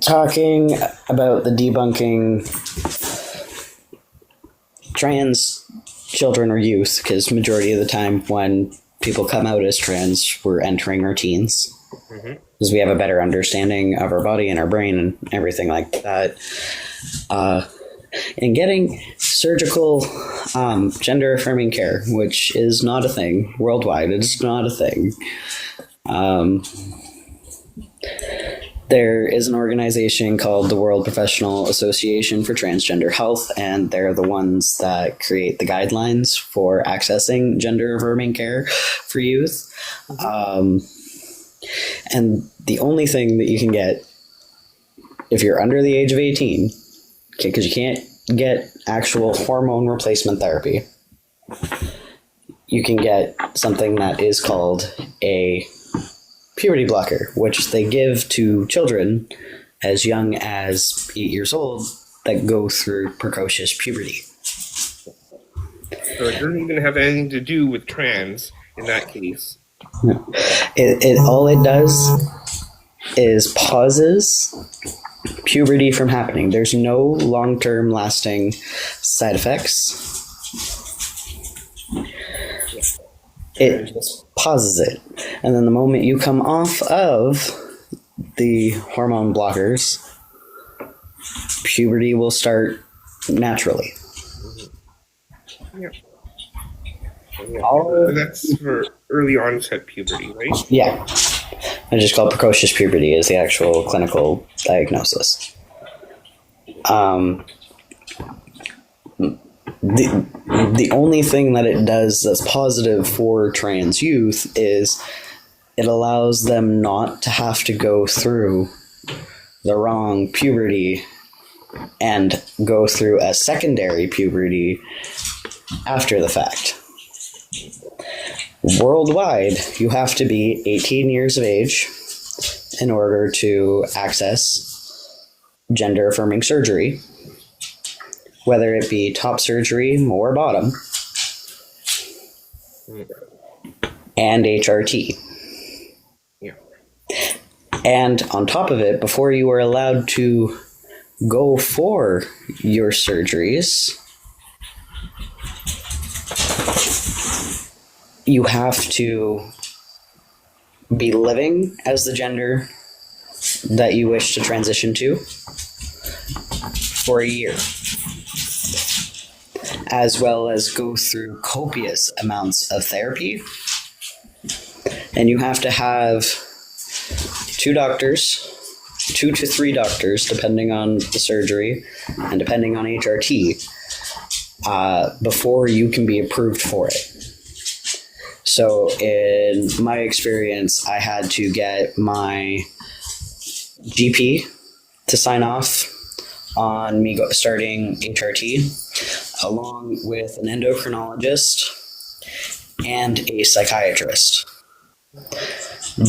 talking about the debunking trans children or youth, because majority of the time when people come out as trans, we're entering our teens. Because we have a better understanding of our body and our brain and everything like that. And getting surgical gender-affirming care, which is not a thing worldwide. It's not a thing. There is an organization called the World Professional Association for Transgender Health, and they're the ones that create the guidelines for accessing gender-affirming care for youth. And the only thing that you can get if you're under the age of 18, because you can't get actual hormone replacement therapy, you can get something that is called a puberty blocker, which they give to children as young as 8 years old that go through precocious puberty. So it doesn't even have anything to do with trans in that case. No. It all it does is pauses puberty from happening. There's no long-term lasting side effects. It just pauses it. And then the moment you come off of the hormone blockers, puberty will start naturally. Yeah. So that's for early onset puberty, right? Yeah. I just call it precocious puberty is the actual clinical diagnosis. The only thing that it does that's positive for trans youth is it allows them not to have to go through the wrong puberty and go through a secondary puberty after the fact. Worldwide, you have to be 18 years of age in order to access gender-affirming surgery, whether it be top surgery or bottom, and HRT. Yeah. And on top of it, before you are allowed to go for your surgeries, you have to be living as the gender that you wish to transition to for a year, as well as go through copious amounts of therapy. And you have to have 2 to 3 doctors, depending on the surgery and depending on HRT, before you can be approved for it. So in my experience, I had to get my GP to sign off on me starting HRT, along with an endocrinologist and a psychiatrist,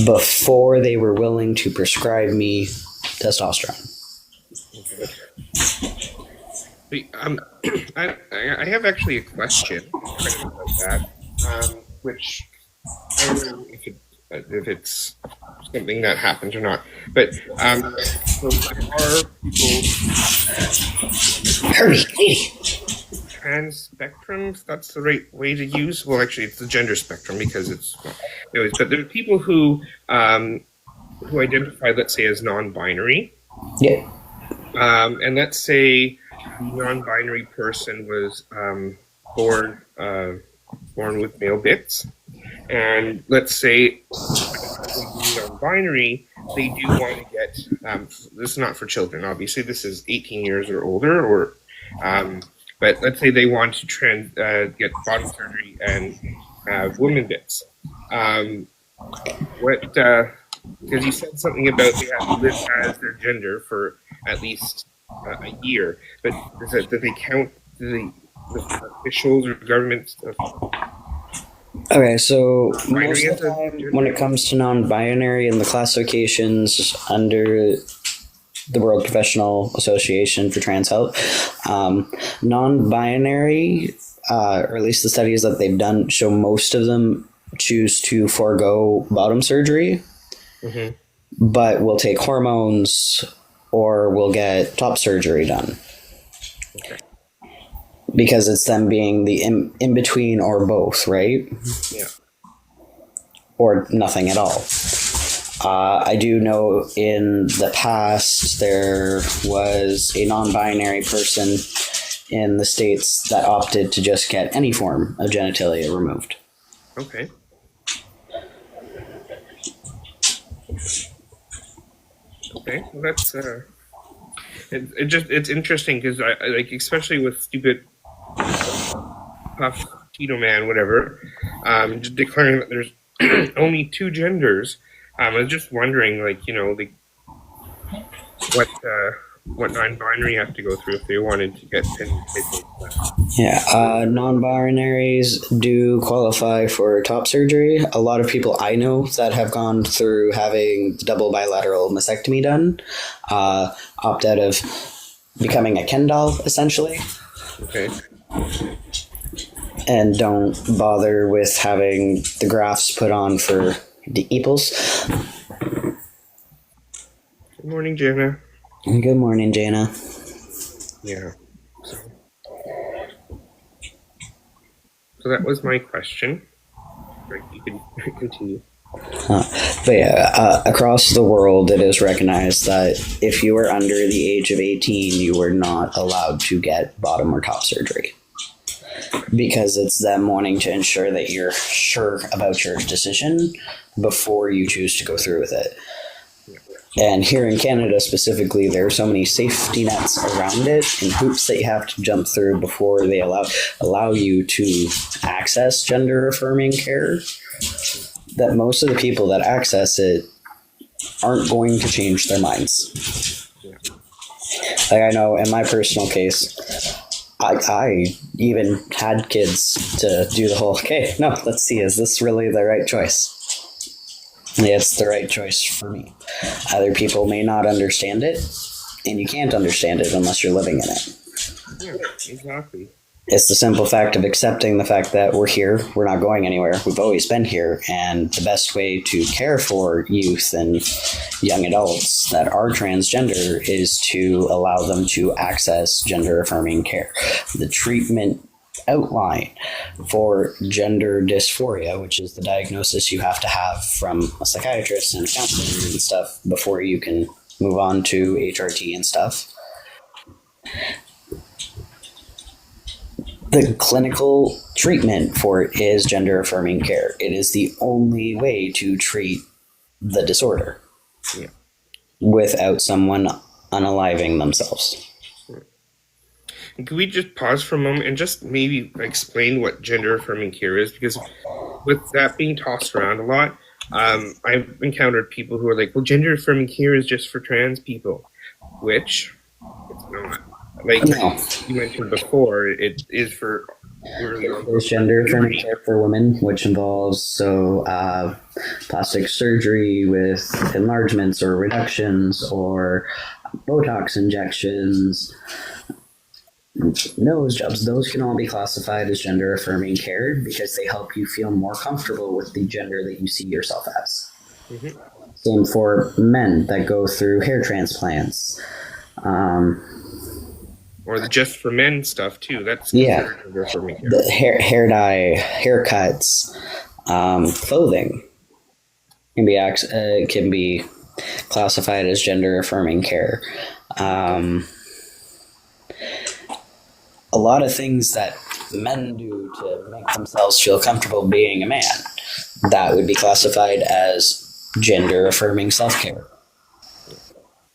before they were willing to prescribe me testosterone. I have actually a question about that. Which I don't know if it's something that happens or not, but so there are people trans spectrums. That's the right way to use. Well, actually, it's the gender spectrum because it's anyways. But there are people who identify, let's say, as non-binary. Yeah. And let's say a non-binary person was born with male bits, and let's say non-binary, they do want to get this is not for children, obviously, this is 18 years or older, or but let's say they want to get bottom surgery and have woman bits. Because you said something about they have to live as their gender for at least a year, but is that they count the officials or governments? Okay, so most of the time when it comes to non-binary and the classifications under the World Professional Association for Trans Health, non-binary, or at least the studies that they've done, show most of them choose to forego bottom surgery, but will take hormones or will get top surgery done. Okay. Because it's them being the in between or both, right? Yeah. Or nothing at all. I do know in the past there was a non-binary person in the States that opted to just get any form of genitalia removed. Okay. Okay. Well, that's it's interesting because I like, especially with stupid Puff Keto Man, whatever, just declaring that there's only two genders. I was just wondering, like, like what non-binary have to go through if they wanted to get any type of Yeah, non-binaries do qualify for top surgery. A lot of people I know that have gone through having double bilateral mastectomy done opt out of becoming a Ken doll, essentially, Okay. and don't bother with having the grafts put on for the EPOS. Good morning, Jenna. Good morning, Jana. Yeah. So that was my question. Right, you can continue. But yeah, across the world, it is recognized that if you are under the age of 18, you are not allowed to get bottom or top surgery. Because it's them wanting to ensure that you're sure about your decision before you choose to go through with it. And here in Canada specifically, there are so many safety nets around it and hoops that you have to jump through before they allow you to access gender affirming care, that most of the people that access it aren't going to change their minds. Like, I know in my personal case, I even had kids to do the whole, okay, no, let's see, is this really the right choice? It's the right choice for me. Other people may not understand it, and you can't understand it unless you're living in it. Yeah, exactly. It's the simple fact of accepting the fact that we're here, we're not going anywhere, we've always been here, and the best way to care for youth and young adults that are transgender is to allow them to access gender-affirming care. The treatment outline for gender dysphoria, which is the diagnosis you have to have from a psychiatrist and a counselor and stuff before you can move on to HRT and stuff. The clinical treatment for it is gender affirming care. It is the only way to treat the disorder without someone unaliving themselves. Can we just pause for a moment and just maybe explain what gender affirming care is? Because with that being tossed around a lot, I've encountered people who are like, well, gender affirming care is just for trans people, which it's not. Like you mentioned before, it is for... There's gender affirming care for women, which involves plastic surgery with enlargements or reductions or Botox injections, nose jobs. Those can all be classified as gender affirming care because they help you feel more comfortable with the gender that you see yourself as. Mm-hmm. Same for men that go through hair transplants. Or the just for men stuff too. That's gender affirming care. The hair dye, haircuts, clothing can be classified as gender affirming care. A lot of things that men do to make themselves feel comfortable being a man, that would be classified as gender affirming self-care.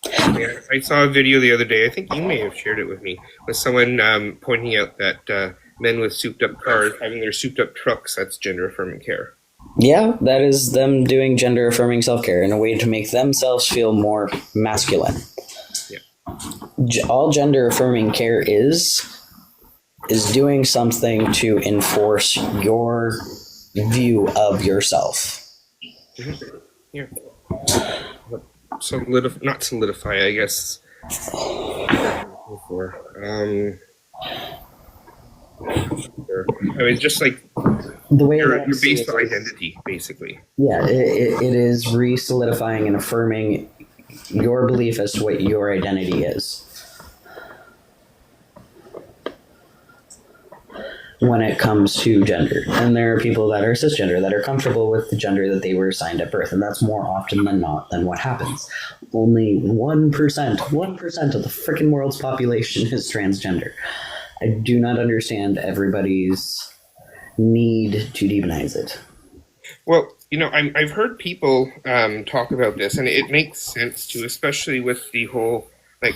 Yeah, I saw a video the other day, I think you may have shared it with me, with someone pointing out that men with souped up cars having their souped up trucks, that's gender affirming care. Yeah, that is them doing gender affirming self-care in a way to make themselves feel more masculine. Yeah. All gender affirming care is doing something to enforce your view of yourself. Mm-hmm. Yeah. Not solidify, I guess. It's just like the way your base identity, basically. Yeah, it is re-solidifying and affirming your belief as to what your identity is. When it comes to gender. And there are people that are cisgender that are comfortable with the gender that they were assigned at birth, and that's more often than not than what happens. Only 1% of the freaking world's population is transgender. I do not understand everybody's need to demonize it. Well, I've heard people talk about this, and it makes sense too, especially with the whole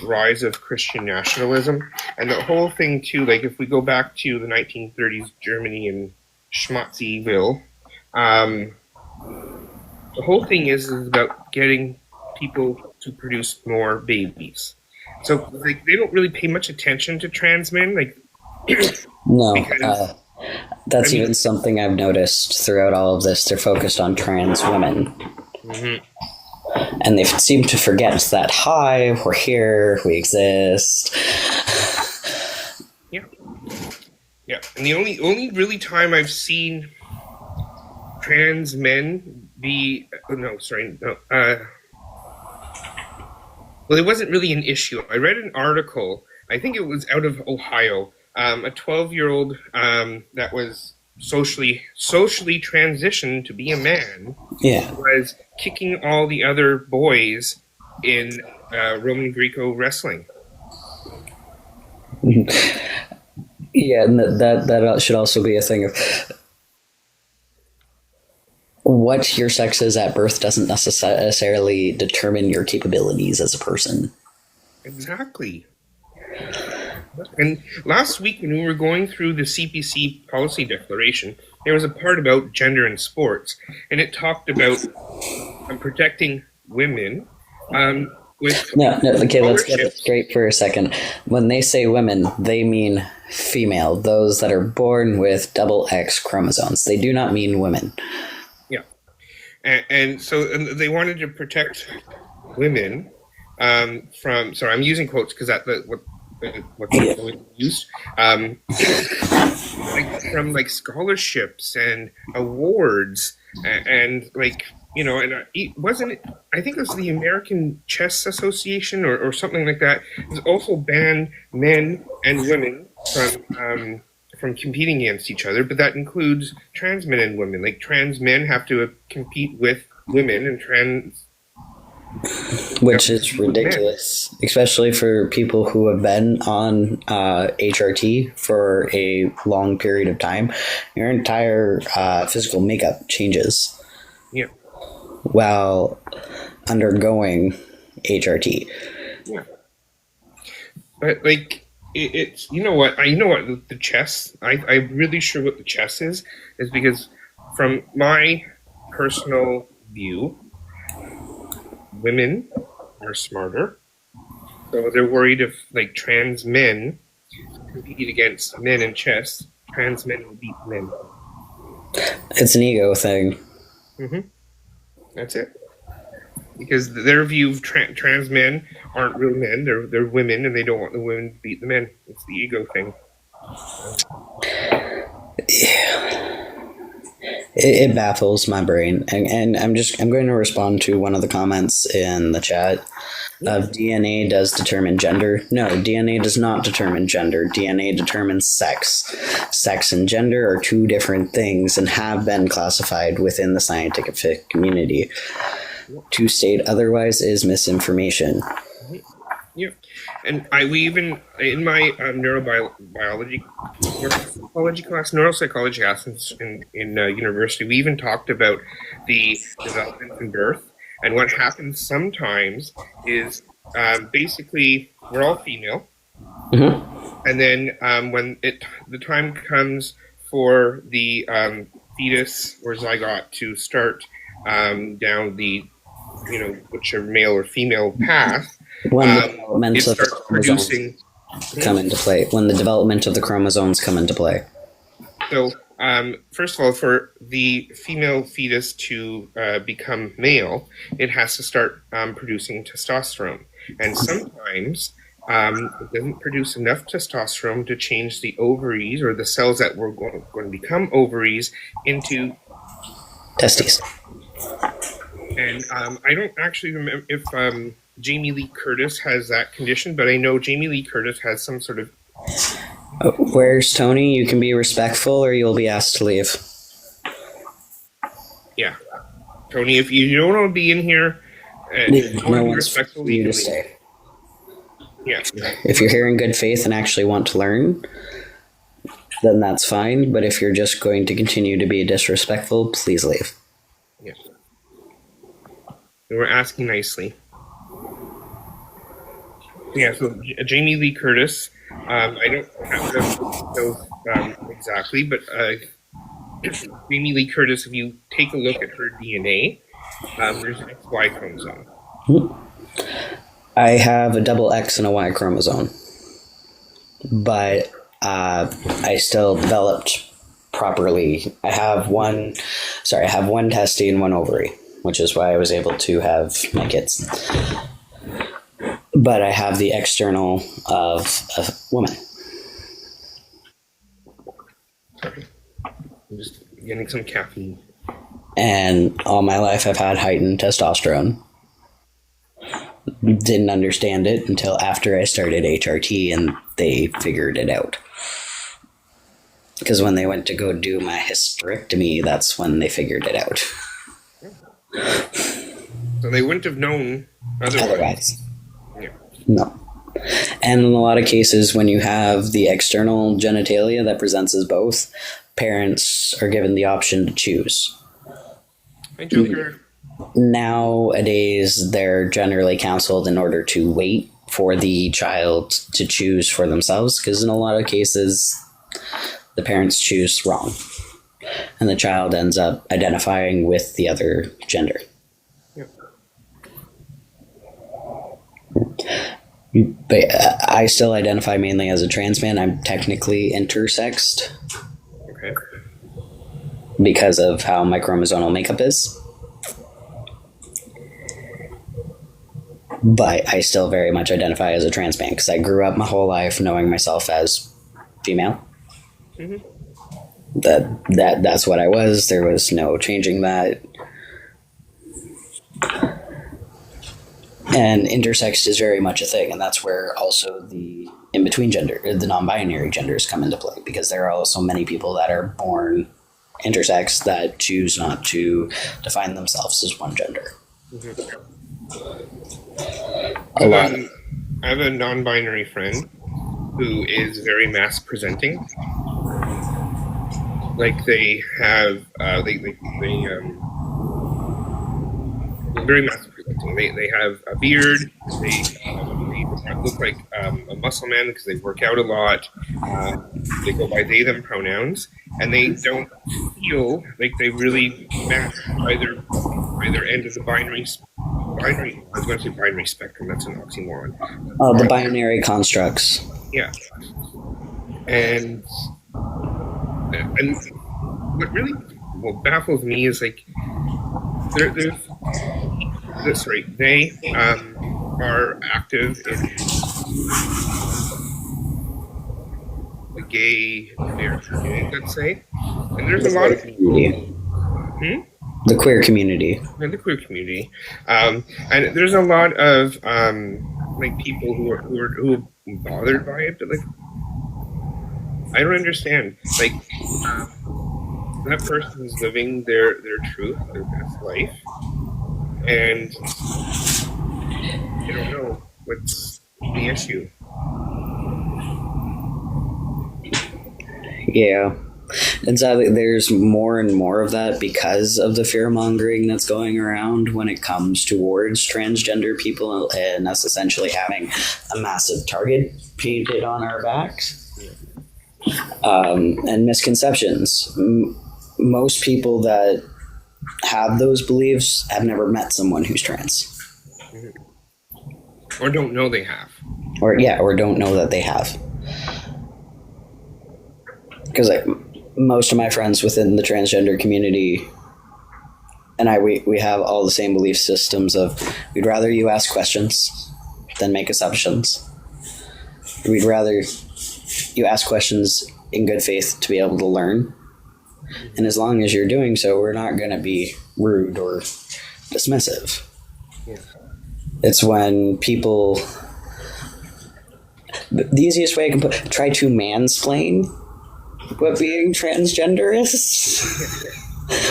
rise of Christian nationalism and the whole thing too. If we go back to the 1930s Germany and Schmotzyville, the whole thing is about getting people to produce more babies. So they don't really pay much attention to trans men, No, because, that's even something I've noticed throughout all of this. They're focused on trans women. Mm-hmm. And they seem to forget that, hi, we're here, we exist. Yeah. And the only really time I've seen trans men well, it wasn't really an issue. I read an article, I think it was out of Ohio, a 12-year-old that was socially transitioned to be a man, was kicking all the other boys in Roman Greco wrestling. Yeah, and that should also be a thing of what your sex is at birth doesn't necessarily determine your capabilities as a person. Exactly. And last week when we were going through the CPC policy declaration, there was a part about gender in sports, and it talked about protecting women with okay, let's get it straight for a second. When they say women, they mean female, those that are born with double X chromosomes. They do not mean women. Yeah. And so they wanted to protect women from, sorry, I'm using quotes because that's what used, from scholarships and awards and and it wasn't, I think it was the American Chess Association or something like that. It also banned men and women from competing against each other, but that includes trans men and women. Trans men have to compete with women, and trans, which is ridiculous, especially for people who have been on HRT for a long period of time. Your entire physical makeup changes. Yeah. While undergoing HRT. Yeah. But it's the chess, I'm really sure what the chess is because from my personal view, women are smarter, so they're worried if trans men compete against men in chess, trans men will beat men. It's an ego thing. Mm-hmm. That's it. Because their view of trans men aren't real men; they're women, and they don't want the women to beat the men. It's the ego thing. It baffles my brain, and I'm going to respond to one of the comments in the chat of DNA does determine gender. No, DNA does not determine gender. DNA determines sex. Sex and gender are two different things and have been classified within the scientific community. To state otherwise is misinformation. Yeah, and we even in my neuropsychology class in university, we even talked about the development in birth, and what happens sometimes is basically we're all female, and then when the time comes for the fetus or zygote to start down the whichever male or female path. When the development of the chromosomes come into play. When the development of the chromosomes come into play. So, first of all, for the female fetus to become male, it has to start producing testosterone. And sometimes it doesn't produce enough testosterone to change the ovaries or the cells that were going to become ovaries into testes. And I don't actually remember if Jamie Lee Curtis has that condition, but I know Jamie Lee Curtis has some sort of. Where's Tony? You can be respectful or you'll be asked to leave. Yeah. Tony, if you don't want to be in here, No one's for you to stay. Yeah. If you're here in good faith and actually want to learn, then that's fine. But if you're just going to continue to be disrespectful, please leave. Yeah. We're asking nicely. Yeah, so Jamie Lee Curtis, I don't have those exactly, but Jamie Lee Curtis, if you take a look at her DNA, there's an XY chromosome. I have a double X and a Y chromosome, but I still developed properly. I have one testy and one ovary, which is why I was able to have my kids. But I have the external of a woman. Sorry. I'm just getting some caffeine. And all my life I've had heightened testosterone. Didn't understand it until after I started HRT and they figured it out. Because when they went to go do my hysterectomy, that's when they figured it out. So they wouldn't have known otherwise. Yeah. No. And in a lot of cases, when you have the external genitalia that presents as both, parents are given the option to choose. Hi, Joker. Nowadays, they're generally counseled in order to wait for the child to choose for themselves, because in a lot of cases, the parents choose wrong. And the child ends up identifying with the other gender. But I still identify mainly as a trans man. I'm technically intersexed. Okay. Because of how my chromosomal makeup is. But I still very much identify as a trans man because I grew up my whole life knowing myself as female. Mm-hmm. That's what I was. There was no changing that. And intersex is very much a thing, and that's where also the in-between gender, the non-binary genders come into play, because there are also many people that are born intersex that choose not to define themselves as one gender. Mm-hmm. I have a non-binary friend who is very mass presenting. Like they have, they're very mass presenting. They have a beard. They look like a muscle man because they work out a lot. They go by they them pronouns, and they don't feel like they really match either end of the binary. I was going to say binary spectrum. That's an oxymoron. Oh, the binary constructs. Yeah, and what really baffles me is like they are active in the gay queer community, let's say, and there's a lot of people. The queer community. In the queer community, and there's a lot of like people who are bothered by it, but like I don't understand. Like that person is living their truth, their best life, and I don't know what's the issue. Yeah. And sadly, there's more and more of that because of the fear-mongering that's going around when it comes towards transgender people, and us essentially having a massive target painted on our backs. And misconceptions. Most people that have those beliefs have never met someone who's trans. Or don't know they have. Or don't know that they have. Because most of my friends within the transgender community and we have all the same belief systems of we'd rather you ask questions than make assumptions. We'd rather you ask questions in good faith to be able to learn. And as long as you're doing so, we're not going to be rude or dismissive. Yeah. It's when people. The easiest way I can try to mansplain what being transgender is.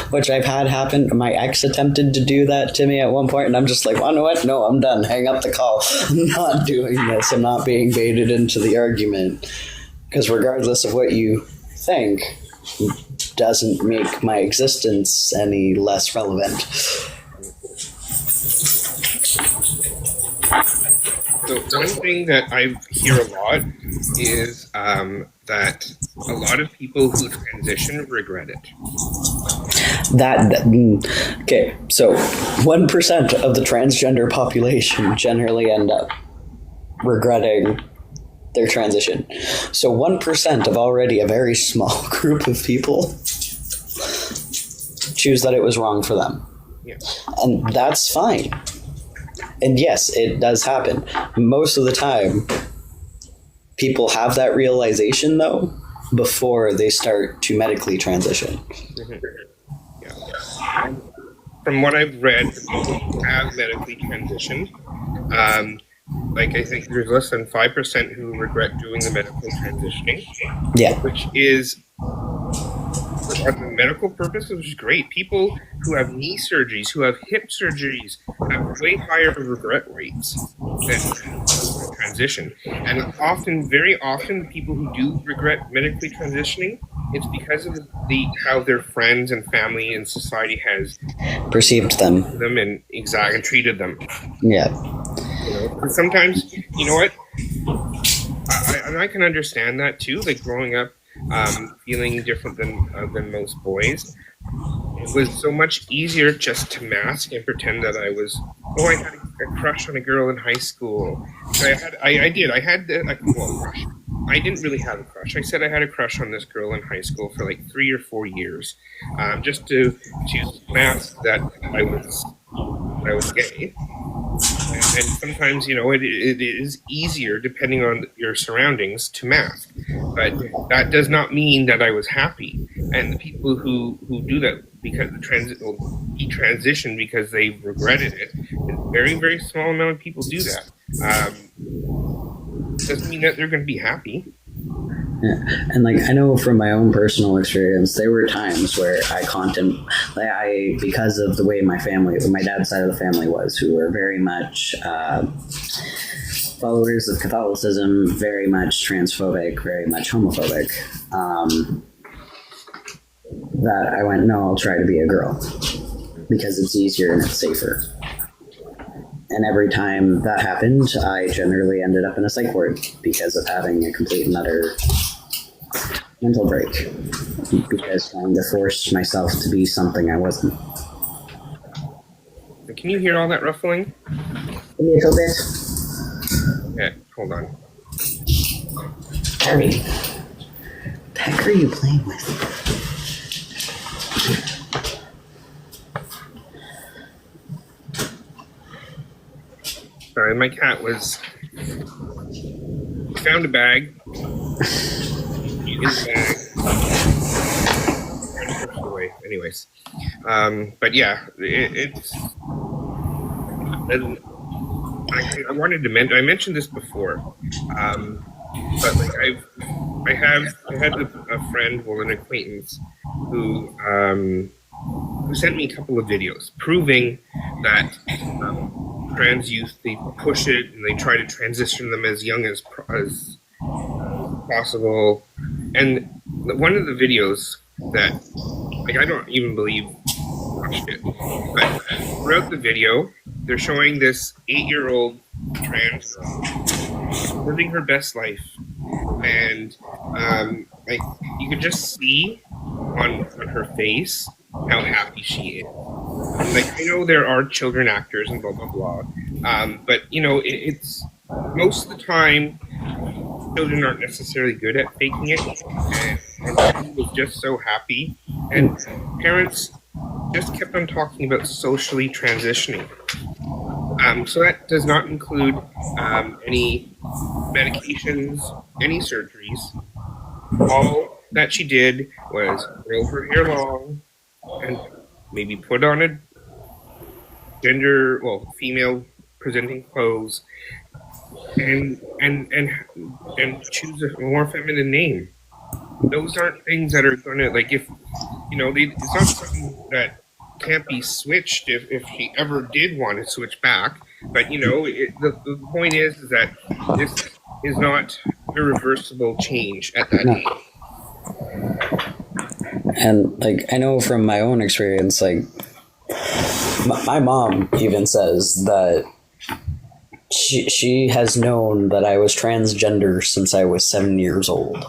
Which I've had happen. My ex attempted to do that to me at one point, and I'm just like, well, you know what? No, I'm done. Hang up the call. I'm not doing this. I'm not being baited into the argument. Because regardless of what you think, it doesn't make my existence any less relevant. So one thing that I hear a lot is that a lot of people who transition regret it. Okay, so 1% of the transgender population generally end up regretting their transition. So 1% of already a very small group of people choose that it was wrong for them. Yeah. And that's fine. And yes, it does happen. Most of the time, people have that realization, though, before they start to medically transition. Mm-hmm. Yeah. From what I've read, people who have medically transitioned, like I think there's less than 5% who regret doing the medical transitioning. Yeah. Which is, for the medical purposes, which is great. People who have knee surgeries, who have hip surgeries, have way higher regret rates than transition. And often, very often, people who do regret medically transitioning, it's because of how their friends and family and society has perceived them and treated them. Yeah. You know, sometimes, you know what? I can understand that too. Like growing up, feeling different than most boys, it was so much easier just to mask and pretend that I was. Oh, I had a crush on a girl in high school. I had a crush. I didn't really have a crush. I said I had a crush on this girl in high school for like 3 or 4 years, just to mask that I was gay. And sometimes, you know, it is easier, depending on your surroundings, to mask. But that does not mean that I was happy. And the people who do that because transition because they regretted it, a very, very small amount of people do that. Doesn't mean that they're going to be happy. Yeah. And like I know from my own personal experience, there were times where because of the way my dad's side of the family was, who were very much followers of Catholicism, very much transphobic, very much homophobic, that I went, no, I'll try to be a girl because it's easier and it's safer. And every time that happened, I generally ended up in a psych ward because of having a complete and utter mental break. Because trying to force myself to be something I wasn't. Can you hear all that ruffling? A little bit. Okay, hold on. Harry, what the heck are you playing with? Sorry, my cat found a bag. In the bag. Away. Anyways, but yeah, it's. I wanted to mention. I mentioned this before, but like I had a friend, well, an acquaintance, who sent me a couple of videos proving that. Trans youth, they push it and they try to transition them as young as possible. And one of the videos that, like, I don't even believe watched it, but throughout the video, they're showing this 8-year-old trans girl living her best life, and like you could just see on her face how happy she is. Like, I know there are children actors and blah blah blah, but you know, it's most of the time children aren't necessarily good at faking it, and she was just so happy, and parents just kept on talking about socially transitioning. So that does not include any medications, any surgeries. All that she did was grow her hair long and maybe put on a female presenting clothes, and choose a more feminine name. Those aren't things that are going to, like, if it's not something that can't be switched if she ever did want to switch back. But the point is that this is not irreversible change at that age. And like, I know from my own experience, like my mom even says that she has known that I was transgender since I was 7 years old.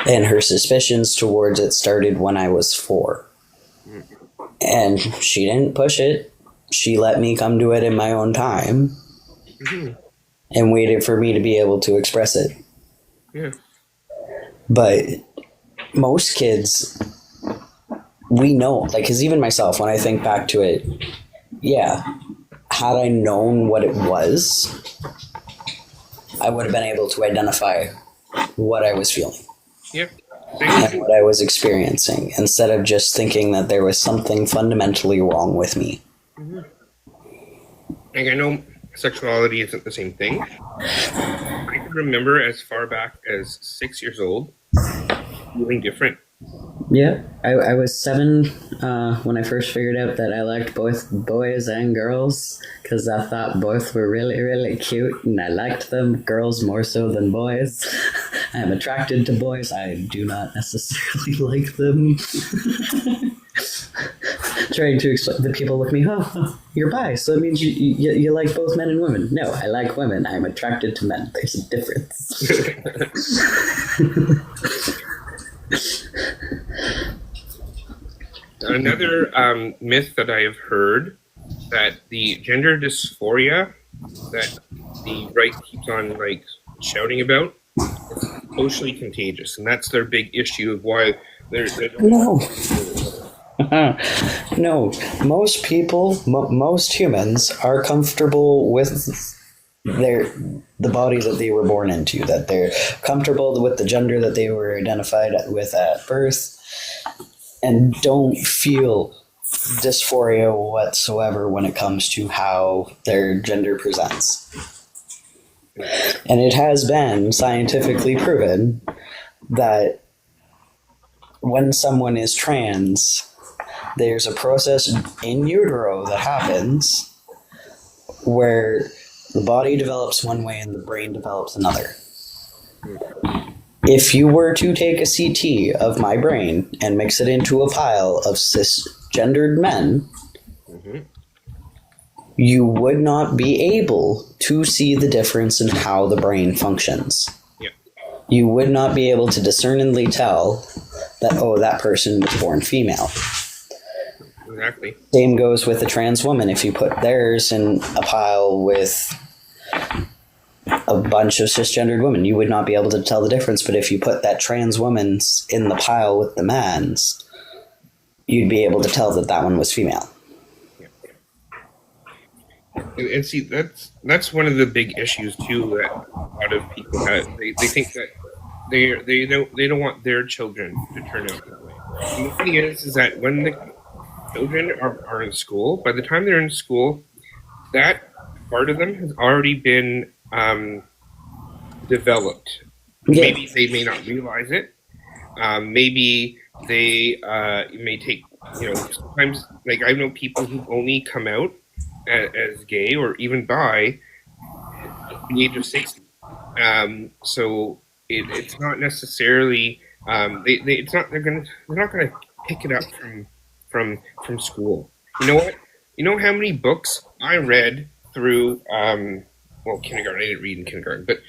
And her suspicions towards it started when I was 4. And she didn't push it. She let me come to it in my own time. Mm-hmm. And waited for me to be able to express it. Yeah. But most kids, we know, like, because even myself, when I think back to it, yeah, had I known what it was, I would have been able to identify what I was feeling. Yeah. And what I was experiencing, instead of just thinking that there was something fundamentally wrong with me. Mm-hmm. Like, I know sexuality isn't the same thing. I can remember as far back as 6 years old feeling different. Yeah, I was 7 when I first figured out that I liked both boys and girls, because I thought both were really, really cute, and I liked them, girls more so than boys. I'm attracted to boys. I do not necessarily like them. Trying to explain, the people look at me, oh, you're bi, so it means you like both men and women. No, I like women. I'm attracted to men. There's a difference. Another myth that I have heard, that the gender dysphoria that the right keeps on like shouting about is socially contagious, and that's their big issue of why they're no. No, most people, most humans are comfortable with the body that they were born into, that they're comfortable with the gender that they were identified with at birth, and don't feel dysphoria whatsoever when it comes to how their gender presents. And it has been scientifically proven that when someone is trans, there's a process in utero that happens where the body develops one way and the brain develops another. If you were to take a CT of my brain and mix it into a pile of cisgendered men, you would not be able to see the difference in how the brain functions. Yeah. You would not be able to discerningly tell that, oh, that person was born female. Exactly. Same goes with a trans woman. If you put theirs in a pile with a bunch of cisgendered women, you would not be able to tell the difference. But if you put that trans woman's in the pile with the man's, you'd be able to tell that that one was female. And see, that's one of the big issues too that a lot of people have. They think that they don't want their children to turn out that way. And the thing is that when the children are in school, by the time they're in school, that part of them has already been developed. Yeah. Maybe they may not realize it. Maybe they may take, sometimes, like, I know people who only come out as gay or even bi at the age of 60. So it's not necessarily they're not gonna pick it up from school. You know what? You know how many books I read through kindergarten. I didn't read in kindergarten, but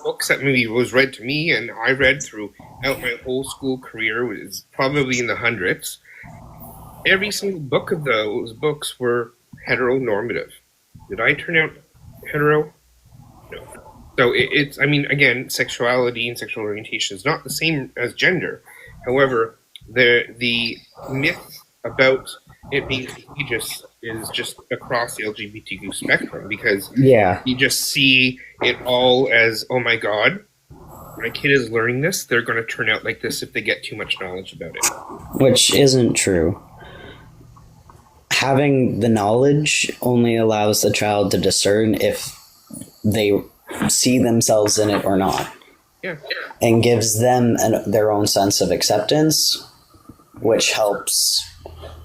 books that maybe was read to me and I read throughout my whole school career was probably in the hundreds. Every single book of those books were heteronormative. Did I turn out hetero? No. So it's, I mean, again, sexuality and sexual orientation is not the same as gender. However, the myth about it being contagious is just across the LGBTQ spectrum, because you just see it all as, oh my God, my kid is learning this, they're going to turn out like this if they get too much knowledge about it. Which isn't true. having the knowledge only allows the child to discern if they see themselves in it or not, Yeah. and gives them their own sense of acceptance, which helps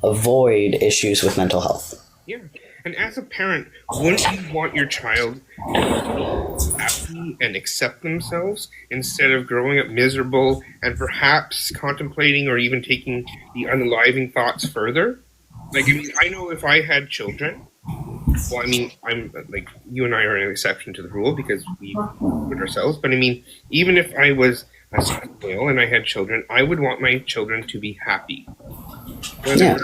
avoid issues with mental health. Yeah. And as a parent, wouldn't you want your child to be happy and accept themselves instead of growing up miserable and perhaps contemplating or even taking the unaliving thoughts further? Like, I mean, I know if I had children, well, I mean, I'm like, you and I are an exception to the rule because we put ourselves, but I mean, even if I was a male and I had children, I would want my children to be happy. Whether Yeah.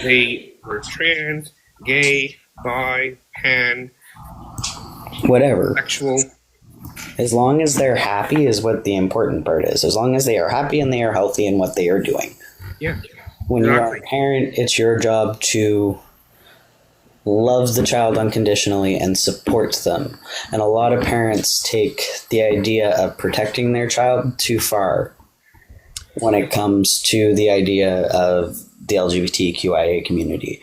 they were trans, gay, bi, pan, Whatever. sexual. As long as they're happy is what the important part is. As long as they are happy and they are healthy in what they are doing. Yeah. When you are a Exactly. parent, it's your job to love the child unconditionally and support them. And a lot of parents take the idea of protecting their child too far when it comes to the idea of the LGBTQIA community.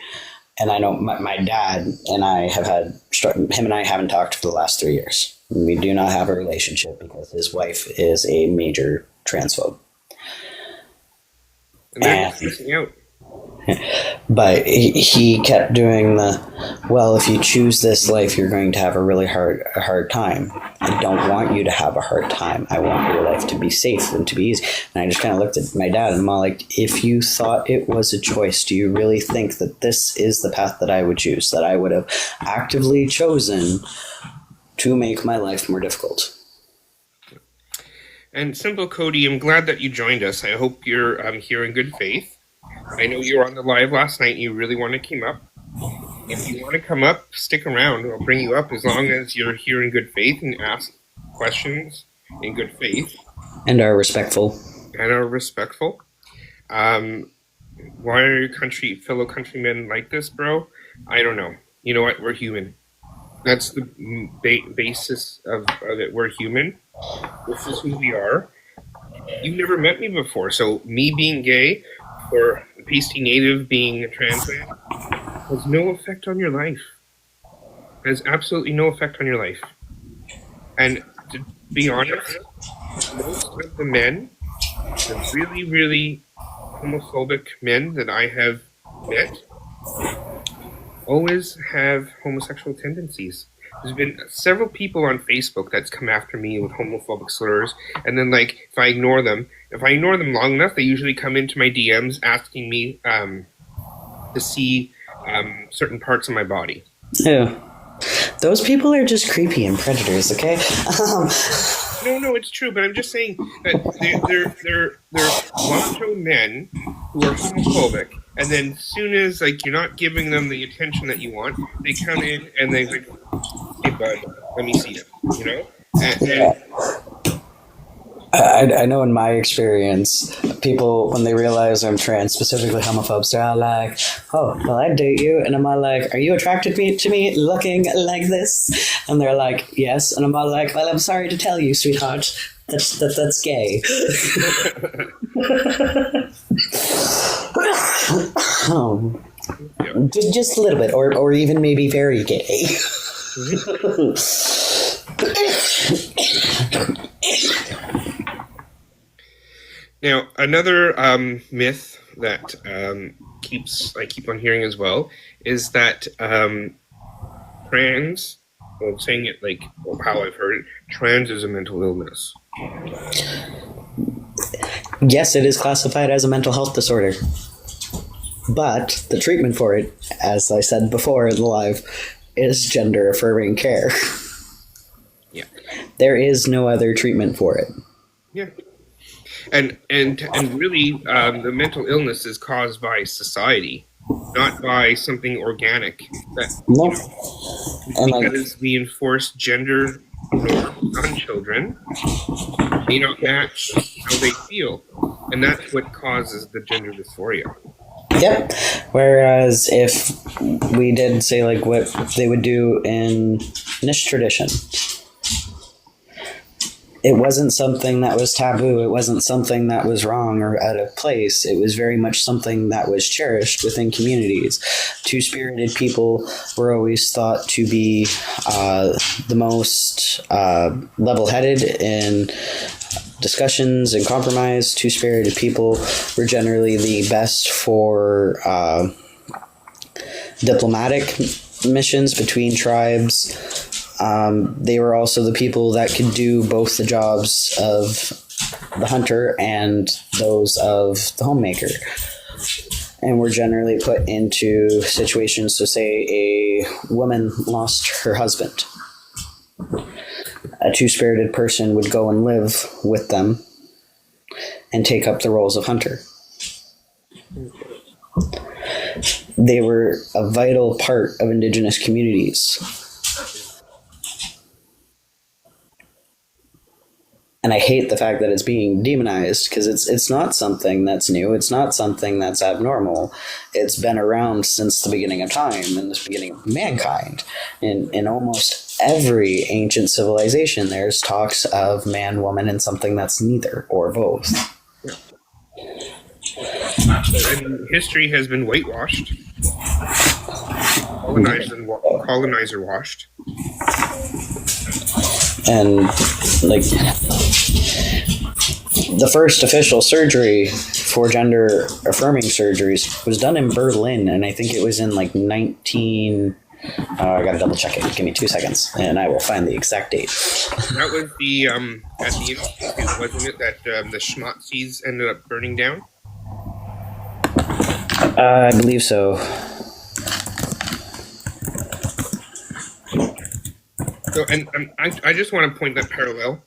And I know my dad and I have him and I haven't talked for the last 3 years. We do not have a relationship because his wife is a major transphobe. And they're just missing out. But he kept doing well, if you choose this life, you're going to have a really hard time. I don't want you to have a hard time. I want your life to be safe and to be easy. And I just kind of looked at my dad and I'm all like, if you thought it was a choice, do you really think that this is the path that I would choose, that I would have actively chosen to make my life more difficult? And Simple Cody, I'm glad that you joined us. I hope you're here in good faith. I know you were on the live last night and you really want to come up. If you want to come up, stick around. I'll bring you up as long as you're here in good faith and ask questions in good faith And are respectful. and are respectful. Why are your fellow countrymen like this, bro? I don't know. You know what? We're human. That's the basis of it. We're human. This is who we are. You've never met me before, so me being gay or a pasty native being a trans man has no effect on your life. Has absolutely no effect on your life. And to be honest, most of the men, the really, really homophobic men that I have met, always have homosexual tendencies. There's been several people on Facebook that's come after me with homophobic slurs, and then like if I ignore them long enough, they usually come into my DMs asking me to see certain parts of my body. Yeah. Those people are just creepy and predators, okay? No, it's true, but I'm just saying that they're macho men who are homophobic, and then as soon as like you're not giving them the attention that you want, they come in and they like, hey bud, let me see it, you know? And I know in my experience, people, when they realize I'm trans, specifically homophobes, they're all like, oh, well, I'd date you. And I'm all like, are you attracted to me looking like this? And they're like, yes. And I'm all like, well, I'm sorry to tell you, sweetheart, that's gay. Just a little bit, or even maybe very gay. Now, another myth that I keep on hearing as well is that trans, well, saying it like how I've heard it, trans is a mental illness. Yes, it is classified as a mental health disorder. But the treatment for it, as I said before in the live, is gender affirming care. Yeah. There is no other treatment for it. Yeah. And really, the mental illness is caused by society, not by something organic. No. And Because we enforce gender norms on children, may not match how they feel, and that's what causes the gender dysphoria. Yep. Whereas if we did say like what they would do in Nish tradition, it wasn't something that was taboo. It wasn't something that was wrong or out of place. It was very much something that was cherished within communities. Two-spirited people were always thought to be the most level-headed in discussions and compromise. Two-spirited people were generally the best for diplomatic missions between tribes. They were also the people that could do both the jobs of the hunter and those of the homemaker, and were generally put into situations. So say a woman lost her husband, a two-spirited person would go and live with them and take up the roles of hunter. They were a vital part of Indigenous communities. And I hate the fact that it's being demonized, because it's not something that's new. It's not something that's abnormal. It's been around since the beginning of time and the beginning of mankind. In almost every ancient civilization, there's talks of man, woman, and something that's neither or both. And history has been whitewashed, colonizer washed. And like the first official surgery for gender affirming surgeries was done in Berlin, and I think it was in like 19. I gotta double check it. Give me 2 seconds, and I will find the exact date. That was the at the institute, wasn't it? That the schmatzis ended up burning down. I believe so. So, and I just want to point that parallel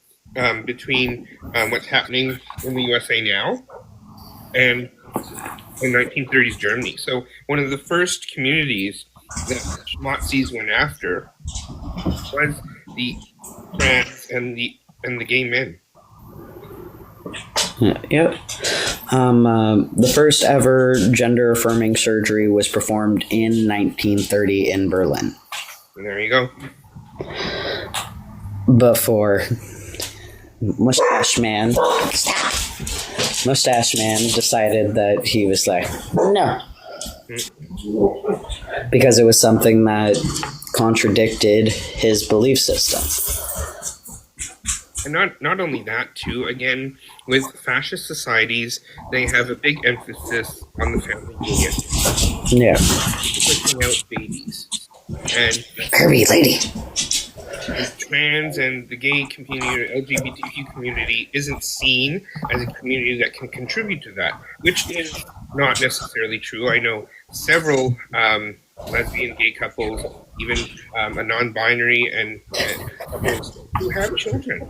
between what's happening in the USA now and in 1930s Germany. So, one of the first communities that Schmatzis went after was the trans and the gay men. Yep. The first ever gender affirming surgery was performed in 1930 in Berlin. And there you go. Before Mustache Man decided that he was like, no. Because it was something that contradicted his belief system. And not only that, too, again, with fascist societies, they have a big emphasis on the family unit. Yeah. Pushing out babies. And Kirby lady. the trans and the gay community, or LGBTQ community, isn't seen as a community that can contribute to that, which is not necessarily true. I know several lesbian, gay couples, even a non-binary and couples who have children.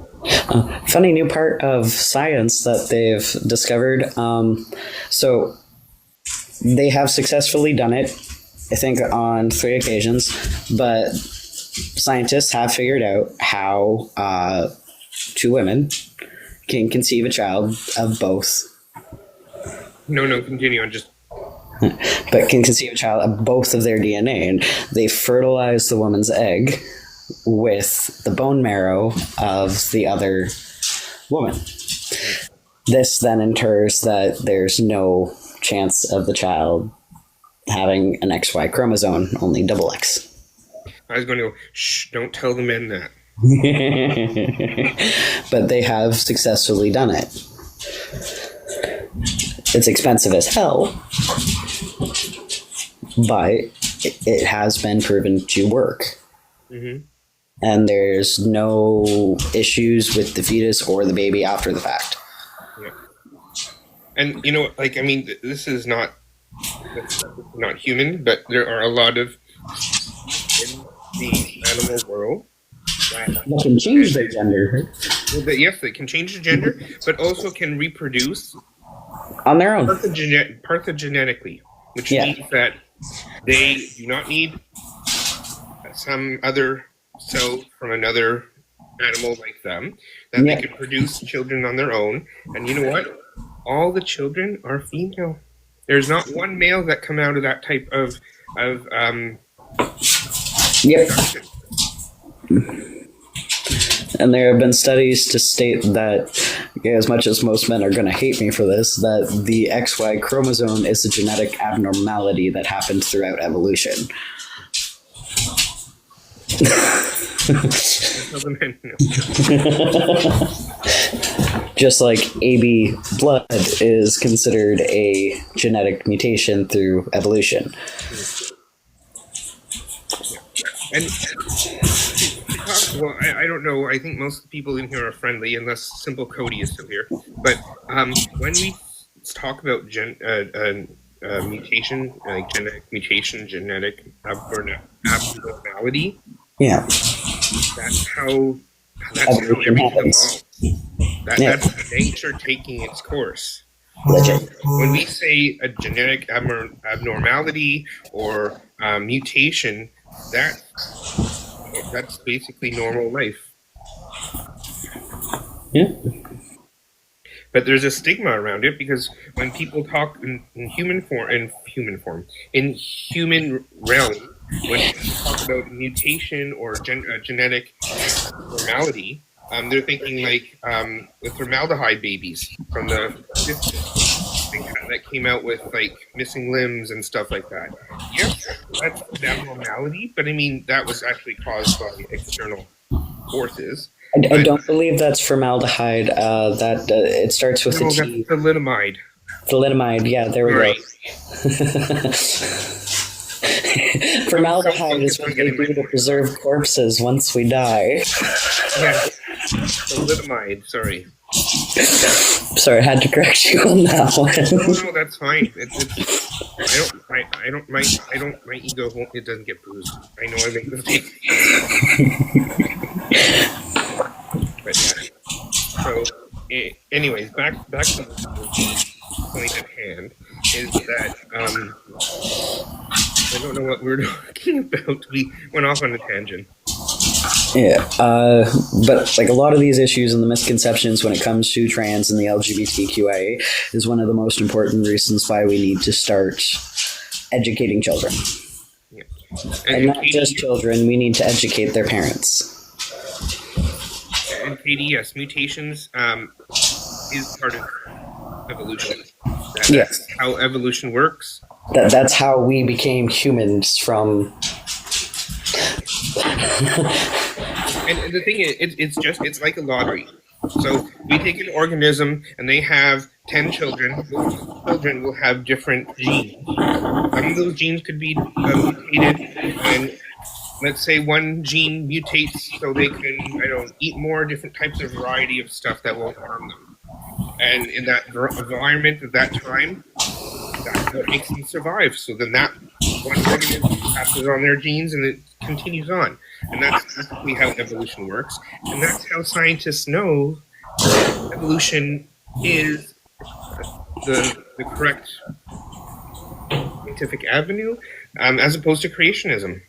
Funny new part of science that they've discovered. So they have successfully done it, I think, on 3 occasions, but scientists have figured out how 2 women can conceive a child of both. No, continue on. But can conceive a child of both of their DNA. And they fertilize the woman's egg with the bone marrow of the other woman. This then ensures that there's no chance of the child having an XY chromosome, only double X. I was going to go, shh, don't tell the men that. But they have successfully done it. It's expensive as hell, but it has been proven to work. Mm-hmm. And there's no issues with the fetus or the baby after the fact. Yeah. And, you know, like, I mean, this is not human, but there are a lot of in the animal world that can change their gender. Yes, they can change their gender, but also can reproduce on their own parthenogenetically, which means that they do not need some other cell from another animal like them, that they can produce children on their own. And you know what? All the children are female. There's not one male that come out of that type of And there have been studies to state that, as much as most men are going to hate me for this, that the XY chromosome is a genetic abnormality that happened throughout evolution. Just like AB blood is considered a genetic mutation through evolution. And well, I don't know. I think most people in here are friendly, unless Simple Cody is still here. But when we talk about mutation, like genetic mutation, genetic abnormality, yeah, that's how everything evolves. That's nature taking its course. Legit. When we say a genetic abnormality or mutation, that's basically normal life. Yeah. But there's a stigma around it because when people talk in human realm, when people talk about mutation or genetic abnormality, they're thinking like the formaldehyde babies from the 50s that came out with like missing limbs and stuff like that. Yes, that's an abnormality, but I mean that was actually caused by external forces. I don't believe that's formaldehyde. It starts with a T. Thalidomide. Thalidomide, yeah, there we go. Formaldehyde is what they do to preserve corpses once we die. Yeah, thalidomide. Sorry. Sorry, I had to correct you on that one. No, that's fine. My ego won't. It doesn't get bruised. I know I make mistakes. But yeah. So, anyways, back to the point at hand is that I don't know what we were talking about. We went off on a tangent. Yeah, but like a lot of these issues and the misconceptions when it comes to trans and the LGBTQIA is one of the most important reasons why we need to start educating children. Yeah. And not just children, we need to educate their parents. And Katie, yes, mutations is part of evolution. That's how evolution works. That's how we became humans from... And the thing is, it's like a lottery. So we take an organism and they have 10 children. Those children will have different genes. Some of those genes could be mutated, and let's say one gene mutates so they can, eat more different types of variety of stuff that won't harm them. And in that environment at that time, that's what makes them survive. So then that one organism passes on their genes and it continues on. And that's basically how evolution works. And that's how scientists know that evolution is the correct scientific avenue, as opposed to creationism.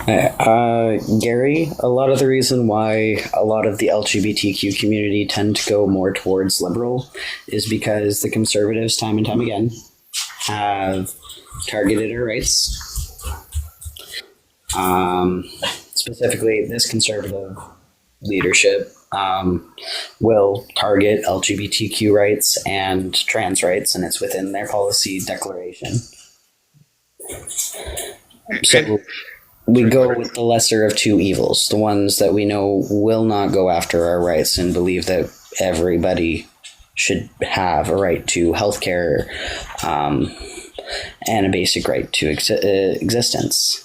Gary, a lot of the reason why a lot of the LGBTQ community tend to go more towards liberal is because the conservatives, time and time again, have targeted our rights. Specifically, this conservative leadership will target LGBTQ rights and trans rights, and it's within their policy declaration. So we go with the lesser of two evils, the ones that we know will not go after our rights and believe that everybody should have a right to healthcare and a basic right to existence.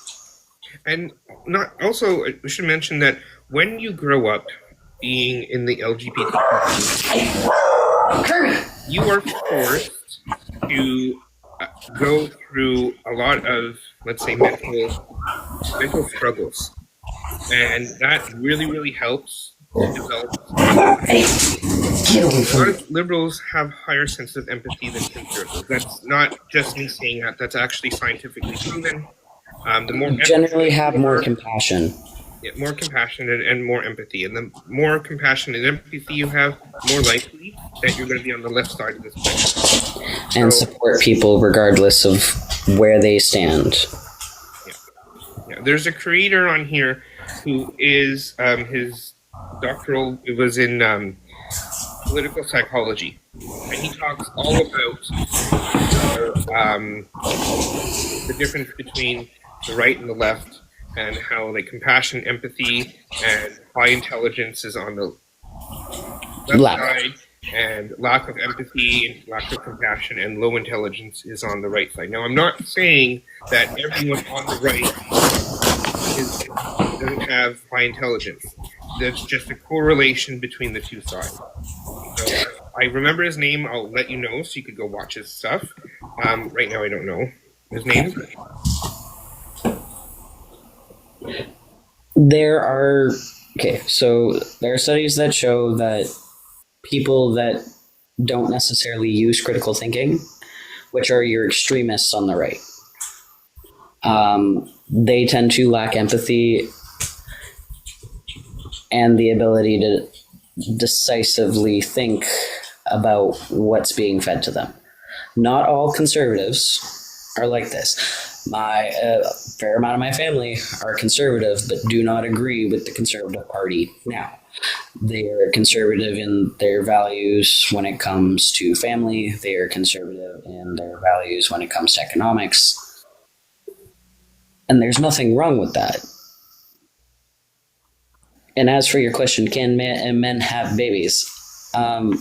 And we should mention that when you grow up being in the LGBT community, you are forced to go through a lot of, let's say, mental struggles. And that really, really helps to develop. A lot of liberals have higher sense of empathy than conservatives. That's not just me saying that. That's actually scientifically proven. The more generally have more compassion. Yeah, more compassion and more empathy. And the more compassion and empathy you have, more likely that you're going to be on the left side of this spectrum. And support people regardless of where they stand. Yeah. There's a creator on here who is his doctoral. It was in political psychology, and he talks all about the difference between the right and the left, and how like compassion, empathy, and high intelligence is on the left side, and lack of empathy and lack of compassion and low intelligence is on the right side. Now, I'm not saying that everyone on the right doesn't have high intelligence. There's just a correlation between the two sides. So I remember his name. I'll let you know so you could go watch his stuff. Right now, I don't know his name. There are studies that show that people that don't necessarily use critical thinking, which are your extremists on the right, they tend to lack empathy and the ability to decisively think about what's being fed to them. Not all conservatives are like this. A fair amount of my family are conservative, but do not agree with the Conservative Party now. They are conservative in their values when it comes to family. They are conservative in their values when it comes to economics. And there's nothing wrong with that. And as for your question, can men have babies? I'm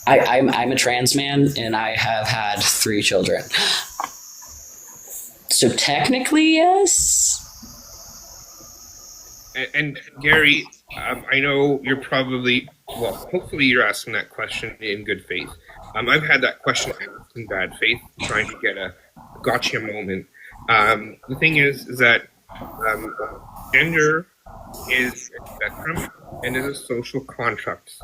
a trans man, and I have had 3 children. So technically, yes. And Gary, I know you're probably, well, hopefully you're asking that question in good faith. I've had that question asked in bad faith, trying to get a gotcha moment. The thing is that gender is a spectrum and is a social construct,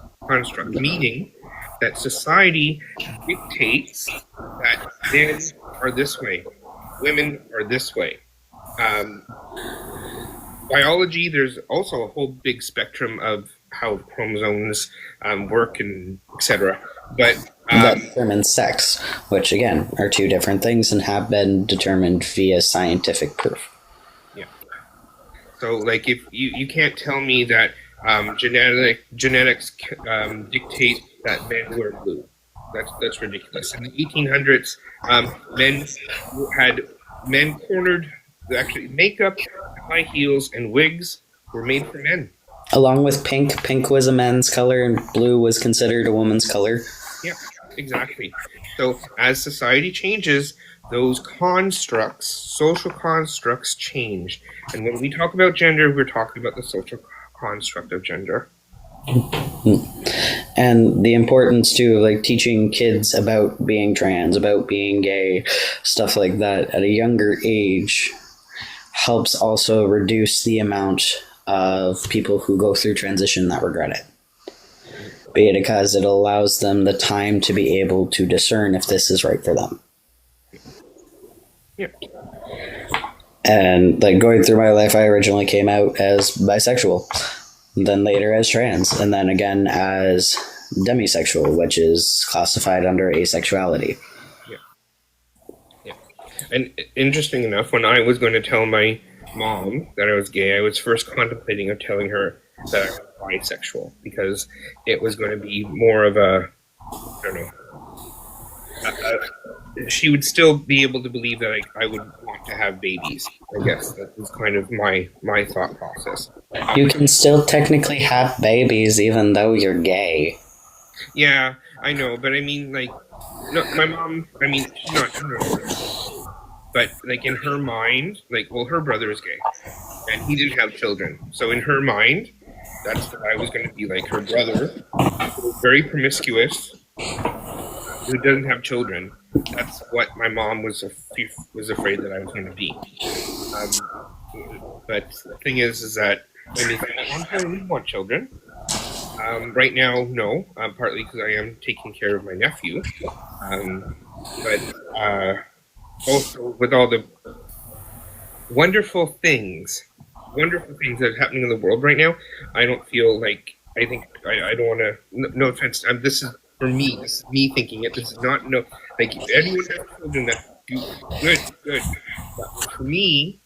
meaning that society dictates that men are this way, women are this way. Biology, there's also a whole big spectrum of how chromosomes work and etc. But that determines sex, which again are 2 different things and have been determined via scientific proof. Yeah. So, like, if you can't tell me that genetics dictate that men wear blue. That's ridiculous. In the 1800s, men cornered. Actually, makeup, high heels, and wigs were made for men. Along with pink. Pink was a man's color, and blue was considered a woman's color. Yeah, exactly. So as society changes, those constructs, social constructs, change. And when we talk about gender, we're talking about the social construct of gender. And the importance too of like teaching kids about being trans, about being gay, stuff like that at a younger age helps also reduce the amount of people who go through transition that regret it. Because it allows them the time to be able to discern if this is right for them. Yeah. And like going through my life, I originally came out as bisexual, then later as trans, and then again as demisexual, which is classified under asexuality. And interesting enough, when I was going to tell my mom that I was gay, I was first contemplating of telling her that I was bisexual, because it was going to be more of a, I don't know, she would still be able to believe that I would want to have babies. I guess that was kind of my thought process. You can still technically have babies even though you're gay. Yeah, I know, but I mean, like, no, my mom, I mean, she's not, but like in her mind, like, well, her brother is gay, and he didn't have children. So in her mind, that's what I was going to be like her brother, very promiscuous, who doesn't have children. That's what my mom was afraid that I was going to be. But the thing is that I mean, I don't want children. Right now, no. Partly because I am taking care of my nephew, but also with all the wonderful things that are happening in the world right now, I don't feel like I don't want to. No offense. This is for me. This is me thinking it. This is not like if anyone has children that do good. But for me,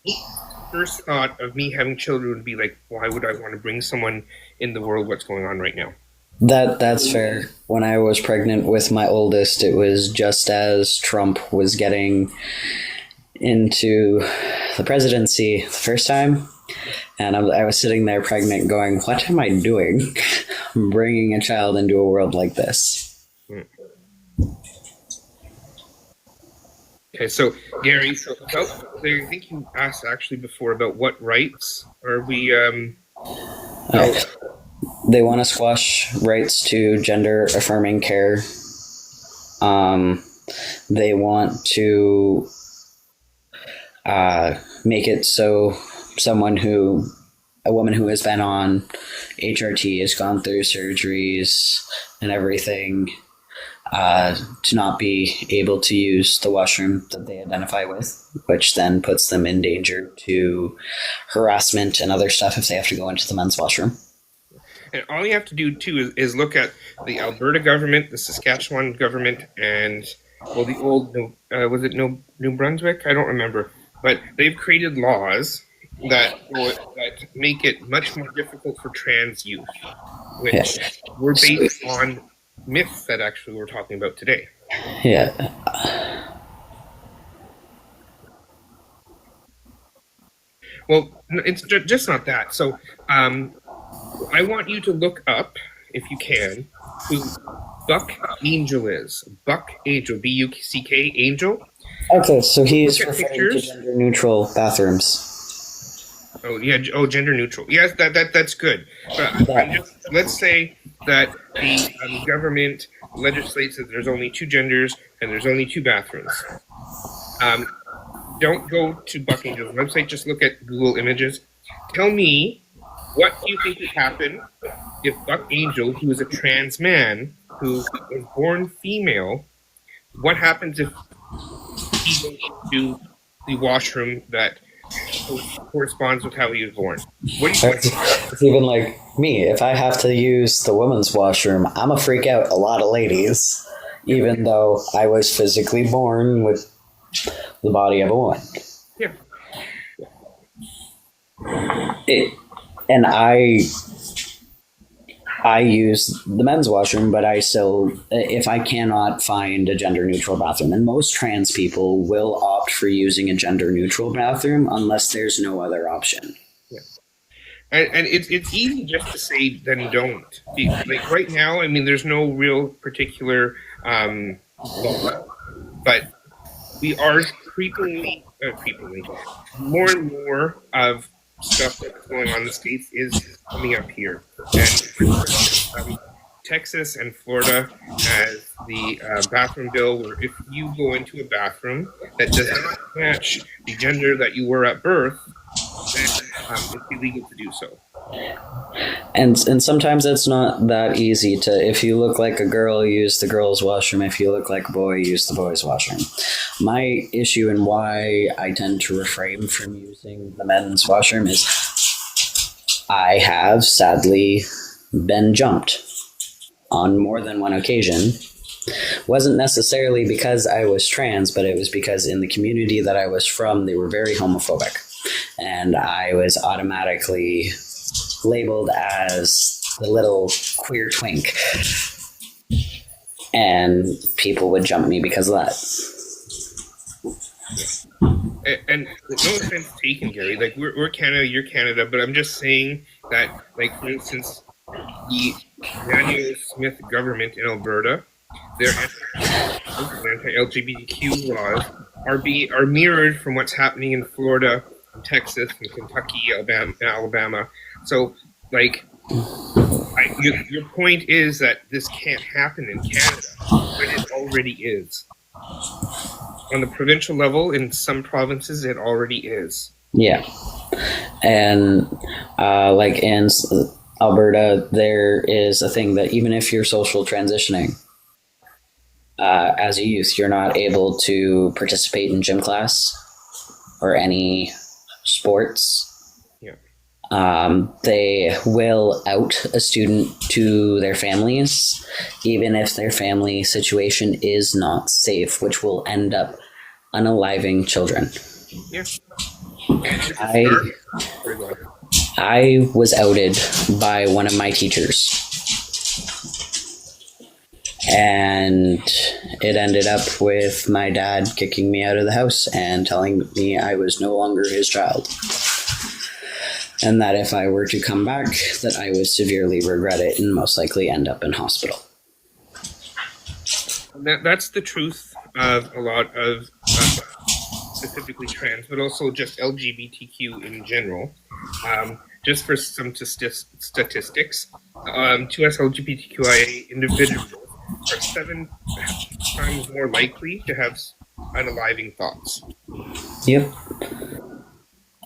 first thought of me having children would be like, why would I want to bring someone in the world what's going on right now? That's fair. When I was pregnant with my oldest, it was just as Trump was getting into the presidency the first time, and I was sitting there pregnant going, what am I doing? I'm bringing a child into a world like this. Okay, so Gary, I think you asked actually before about what rights are we They want to squash rights to gender affirming care. They want to make it so a woman who has been on HRT, has gone through surgeries and everything, to not be able to use the washroom that they identify with, which then puts them in danger to harassment and other stuff if they have to go into the men's washroom. And all you have to do too is look at the Alberta government, the Saskatchewan government, and the old was it New Brunswick? I don't remember, but they've created laws that make it much more difficult for trans youth, which were based on myths that actually we're talking about today. Yeah. Well, it's just not that. So, I want you to look up, if you can, who Buck Angel is. Buck Angel, B-U-C-K, Angel. Okay, so he's Look at referring pictures. to gender-neutral bathrooms. Oh yeah. Oh, gender neutral. Yes, that's good. But let's say that the government legislates that there's only two genders and there's only two bathrooms. Don't go to Buck Angel's website. Just look at Google Images. Tell me, what do you think would happen if Buck Angel, who is a trans man who was born female, what happens if he goes to the washroom that corresponds with how he was born? What do you think? It's even like me. If I have to use the women's washroom, I'm a freak out a lot of ladies, even though I was physically born with the body of a woman. Yeah. And I use the men's washroom, but I still, if I cannot find a gender neutral bathroom, and most trans people will opt for using a gender neutral bathroom unless there's no other option. Yeah. And it's easy just to say then don't. Like right now, I mean, there's no real particular law, but we are creepingly, more and more of stuff that's going on in the States is coming up here. And Texas and Florida has the bathroom bill where if you go into a bathroom that does not match the gender that you were at birth, then it's illegal to do so. And sometimes it's not that easy to, if you look like a girl, use the girl's washroom. If you look like a boy, use the boy's washroom. My issue and why I tend to refrain from using the men's washroom is I have sadly been jumped on more than one occasion. Wasn't necessarily because I was trans, but it was because in the community that I was from, they were very homophobic. And I was automatically labeled as the little queer twink. And people would jump me because of that. And no offense taken, Gary. Like we're Canada, you're Canada, but I'm just saying that, like for instance, the Daniel Smith government in Alberta, their anti-LGBTQ laws are mirrored from what's happening in Florida, and Texas, and Kentucky, Alabama. So, like, your point is that this can't happen in Canada, but it already is. On the provincial level, in some provinces, it already is. Yeah. And like in Alberta, there is a thing that even if you're social transitioning as a youth, you're not able to participate in gym class or any sports. Yeah. They will out a student to their families, even if their family situation is not safe, which will end up unaliving children. Yeah. I Very well. I was outed by one of my teachers, and it ended up with my dad kicking me out of the house and telling me I was no longer his child, and that if I were to come back, that I would severely regret it and most likely end up in hospital. That's the truth of a lot of specifically trans, but also just LGBTQ in general. Just for some statistics, 2S LGBTQIA individuals are 7 times more likely to have unaliving thoughts. Yep.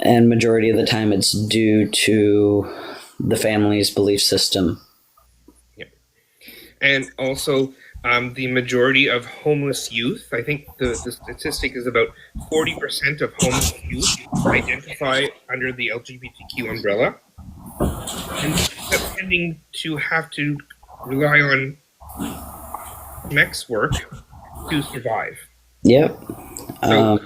And majority of the time it's due to the family's belief system. Yeah. And also, the majority of homeless youth, I think the statistic is about 40% of homeless youth identify under the LGBTQ umbrella, and that's tending to have to rely on sex work to survive. Yep. So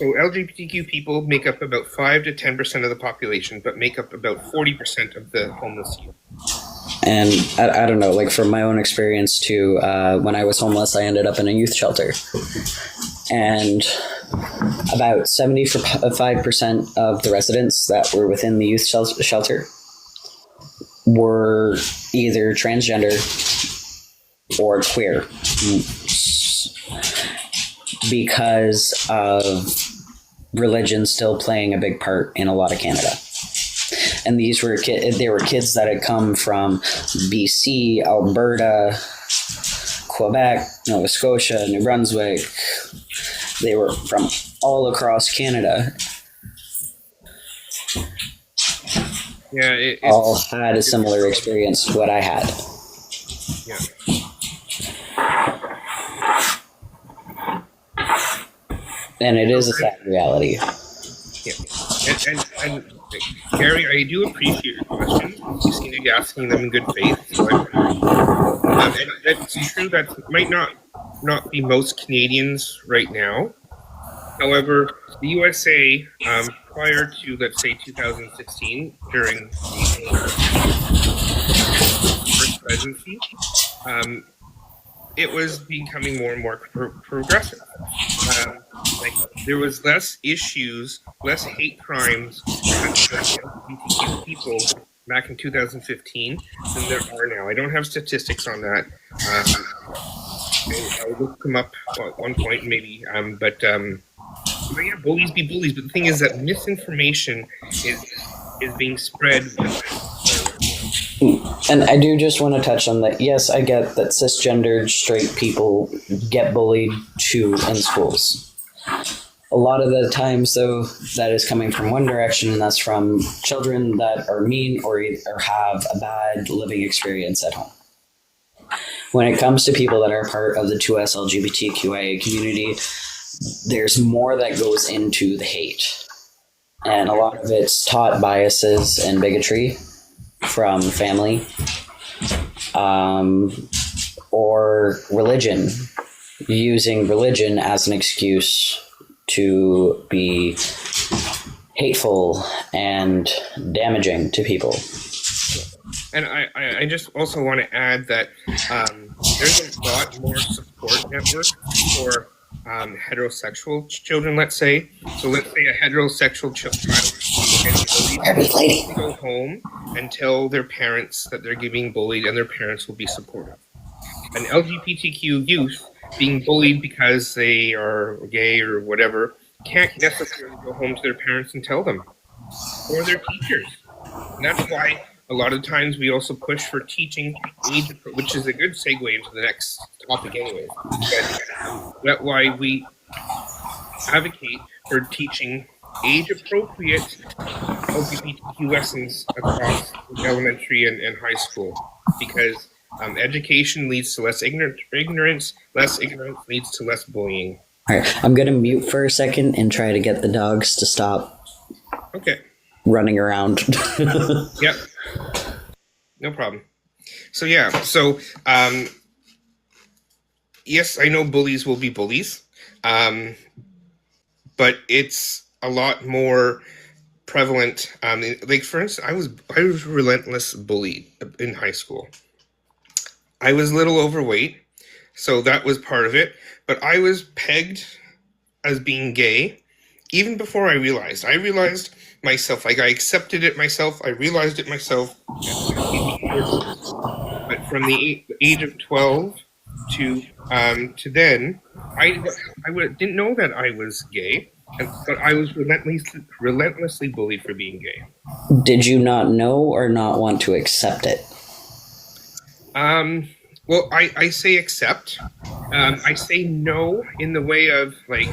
LGBTQ people make up about 5 to 10% of the population, but make up about 40% of the homeless youth. And I don't know, like from my own experience too, when I was homeless, I ended up in a youth shelter. And about 75% of the residents that were within the youth shelter were either transgender or queer, because of religion still playing a big part in a lot of Canada. And these were they were kids that had come from BC, Alberta, Quebec, Nova Scotia, New Brunswick. They were from all across Canada. Yeah, all had a similar experience to what I had. Yeah. And it is a sad reality. Yeah. And Gary, I do appreciate your questions. You seem to be asking them in good faith. So and that's true. That might not be most Canadians right now. However, the USA, prior to, let's say, 2016, during the first presidency, it was becoming more and more progressive. Like there was less issues, less hate crimes against LGBTQ people back in 2015 than there are now. I don't have statistics on that. I'll look them up at one point, maybe. But yeah, bullies be bullies. But the thing is that misinformation is being spread. And I do just want to touch on that. Yes, I get that cisgendered straight people get bullied too in schools. A lot of the times, though, that is coming from one direction, and that's from children that are mean or have a bad living experience at home. When it comes to people that are part of the 2S LGBTQIA community, there's more that goes into the hate. And a lot of it's taught biases and bigotry from family, or religion, using religion as an excuse to be hateful and damaging to people. And I just also want to add that there's a lot more support network for heterosexual children, let's say. So let's say a heterosexual child can go home and tell their parents that they're being bullied, and their parents will be supportive. An LGBTQ youth being bullied because they are gay or whatever can't necessarily go home to their parents and tell them, or their teachers. And that's why a lot of times we also push for teaching age, which is a good segue into the next topic anyway. That's why we advocate for teaching age-appropriate LGBTQ lessons across elementary and high school, because education leads to less ignorance, less ignorance leads to less bullying. All right, I'm going to mute for a second and try to get the dogs to stop running around. Yep. No problem. So, yeah. So, yes, I know bullies will be bullies. But it's a lot more prevalent. Like for instance, I was relentless bullied in high school. I was a little overweight, so that was part of it. But I was pegged as being gay even before I realized. I realized myself, like I accepted it myself. I realized it myself. But from the age of 12 to then, didn't know that I was gay, but I was relentlessly bullied for being gay. Did you not know or not want to accept it? Well, I say accept. I say no in the way of like,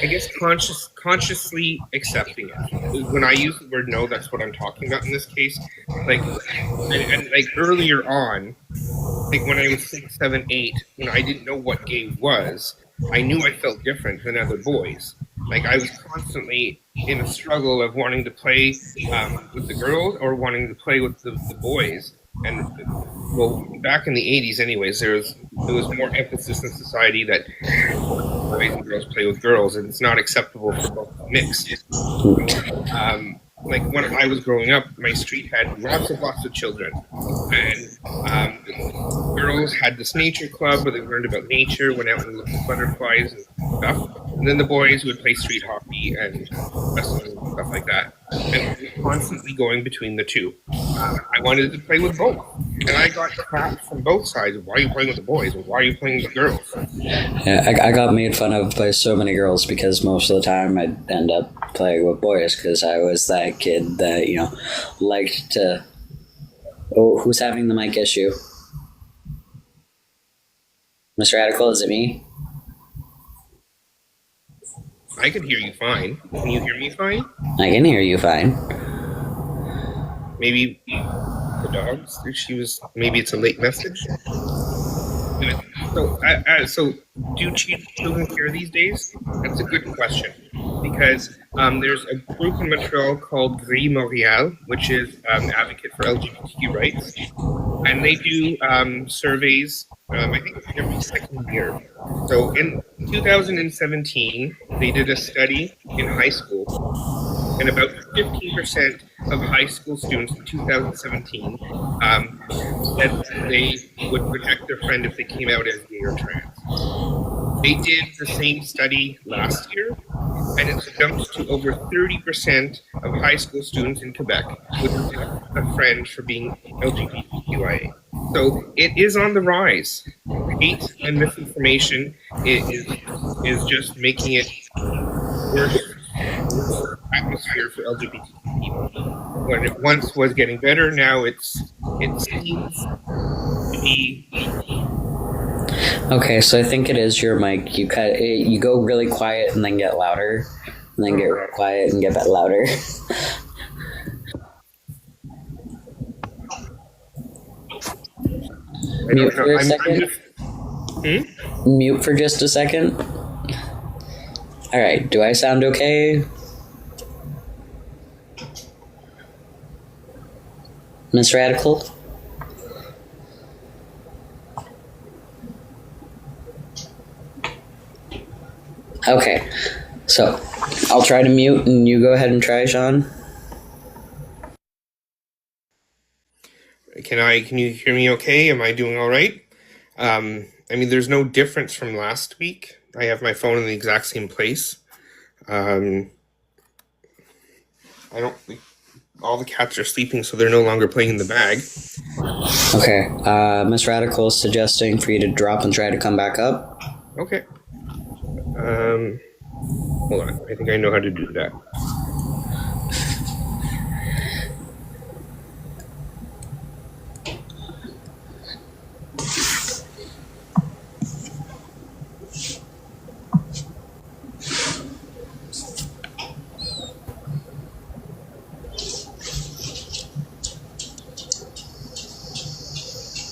I guess consciously accepting it. When I use the word no, that's what I'm talking about in this case. Like, and like earlier on, like when I was 6, 7, 8, when I didn't know what gay was, I knew I felt different than other boys. Like I was constantly in a struggle of wanting to play with the girls or wanting to play with the boys. And well, back in the 80s, anyways, there was more emphasis in society that boys and girls play with girls, and it's not acceptable for both mixed. Like when I was growing up, my street had lots of children, and girls had this nature club where they learned about nature, went out and looked at butterflies and stuff. And then the boys would play street hockey and wrestling and stuff like that. And I was constantly going between the two. I wanted to play with both, and I got crap from both sides. Why are you playing with the boys? Why are you playing with the girls? Yeah, I got made fun of by so many girls because most of the time I'd end up playing with boys because I was that kid that, liked to... Oh, who's having the mic issue? Mr. Radical, is it me? I can hear you fine. Can you hear me fine? I can hear you fine. Maybe the dogs. Maybe it's a late message. So do children care these days? That's a good question because there's a group in Montreal called Gris Montréal, which is advocate for LGBTQ rights, and they do surveys. I think every second year. So in 2017, they did a study in high school, and about 15% of high school students in 2017 said they would protect their friend if they came out as gay or trans. They did the same study last year, and it's jumped to over 30% of high school students in Quebec would protect a friend for being LGBTQIA. So it is on the rise. Hate and misinformation is just making it worse atmosphere for LGBT people. When it once was getting better, now it seems to be. Okay, so I think it is your mic. You go really quiet and then get louder, and then get real quiet and get that louder. Mute for a second. Mute for just a second. All right. Do I sound okay? Miss Radical? Okay. So, I'll try to mute and you go ahead and try, Sean. Can you hear me okay? Am I doing all right? I mean, there's no difference from last week. I have my phone in the exact same place. I don't. All the cats are sleeping, so they're no longer playing in the bag. Okay. Miss Radical is suggesting for you to drop and try to come back up. Okay. Hold on. I think I know how to do that.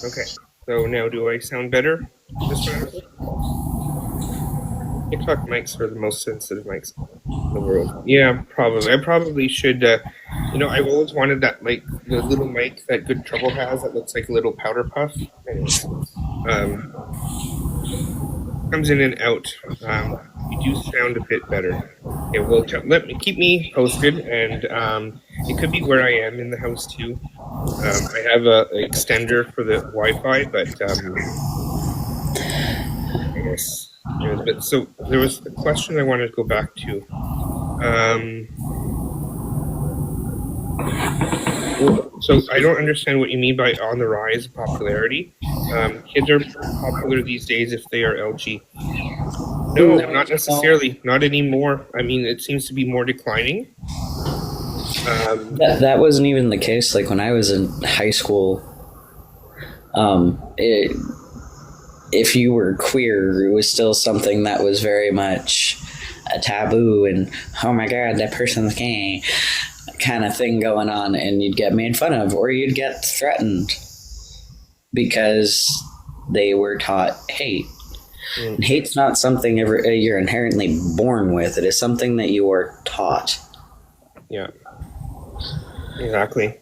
Okay, so now do I sound better? TikTok mics are the most sensitive mics in the world. Yeah, probably. I probably should, I've always wanted that, like, the little mic that Good Trouble has that looks like a little powder puff. Anyways, comes in and out. You do sound a bit better. Okay, well, keep me posted, and it could be where I am in the house too. I have an extender for the Wi-Fi, but I guess. But so there was a question I wanted to go back to. So I don't understand what you mean by on the rise of popularity. Kids are popular these days if they are LG. No, not necessarily. Not anymore. I mean, it seems to be more declining. That wasn't even the case. Like when I was in high school, if you were queer, it was still something that was very much a taboo and, oh my god, that person's gay kind of thing going on, and you'd get made fun of or you'd get threatened because they were taught hate. And hate's not something you're inherently born with. It is something that you are taught. Yeah, exactly.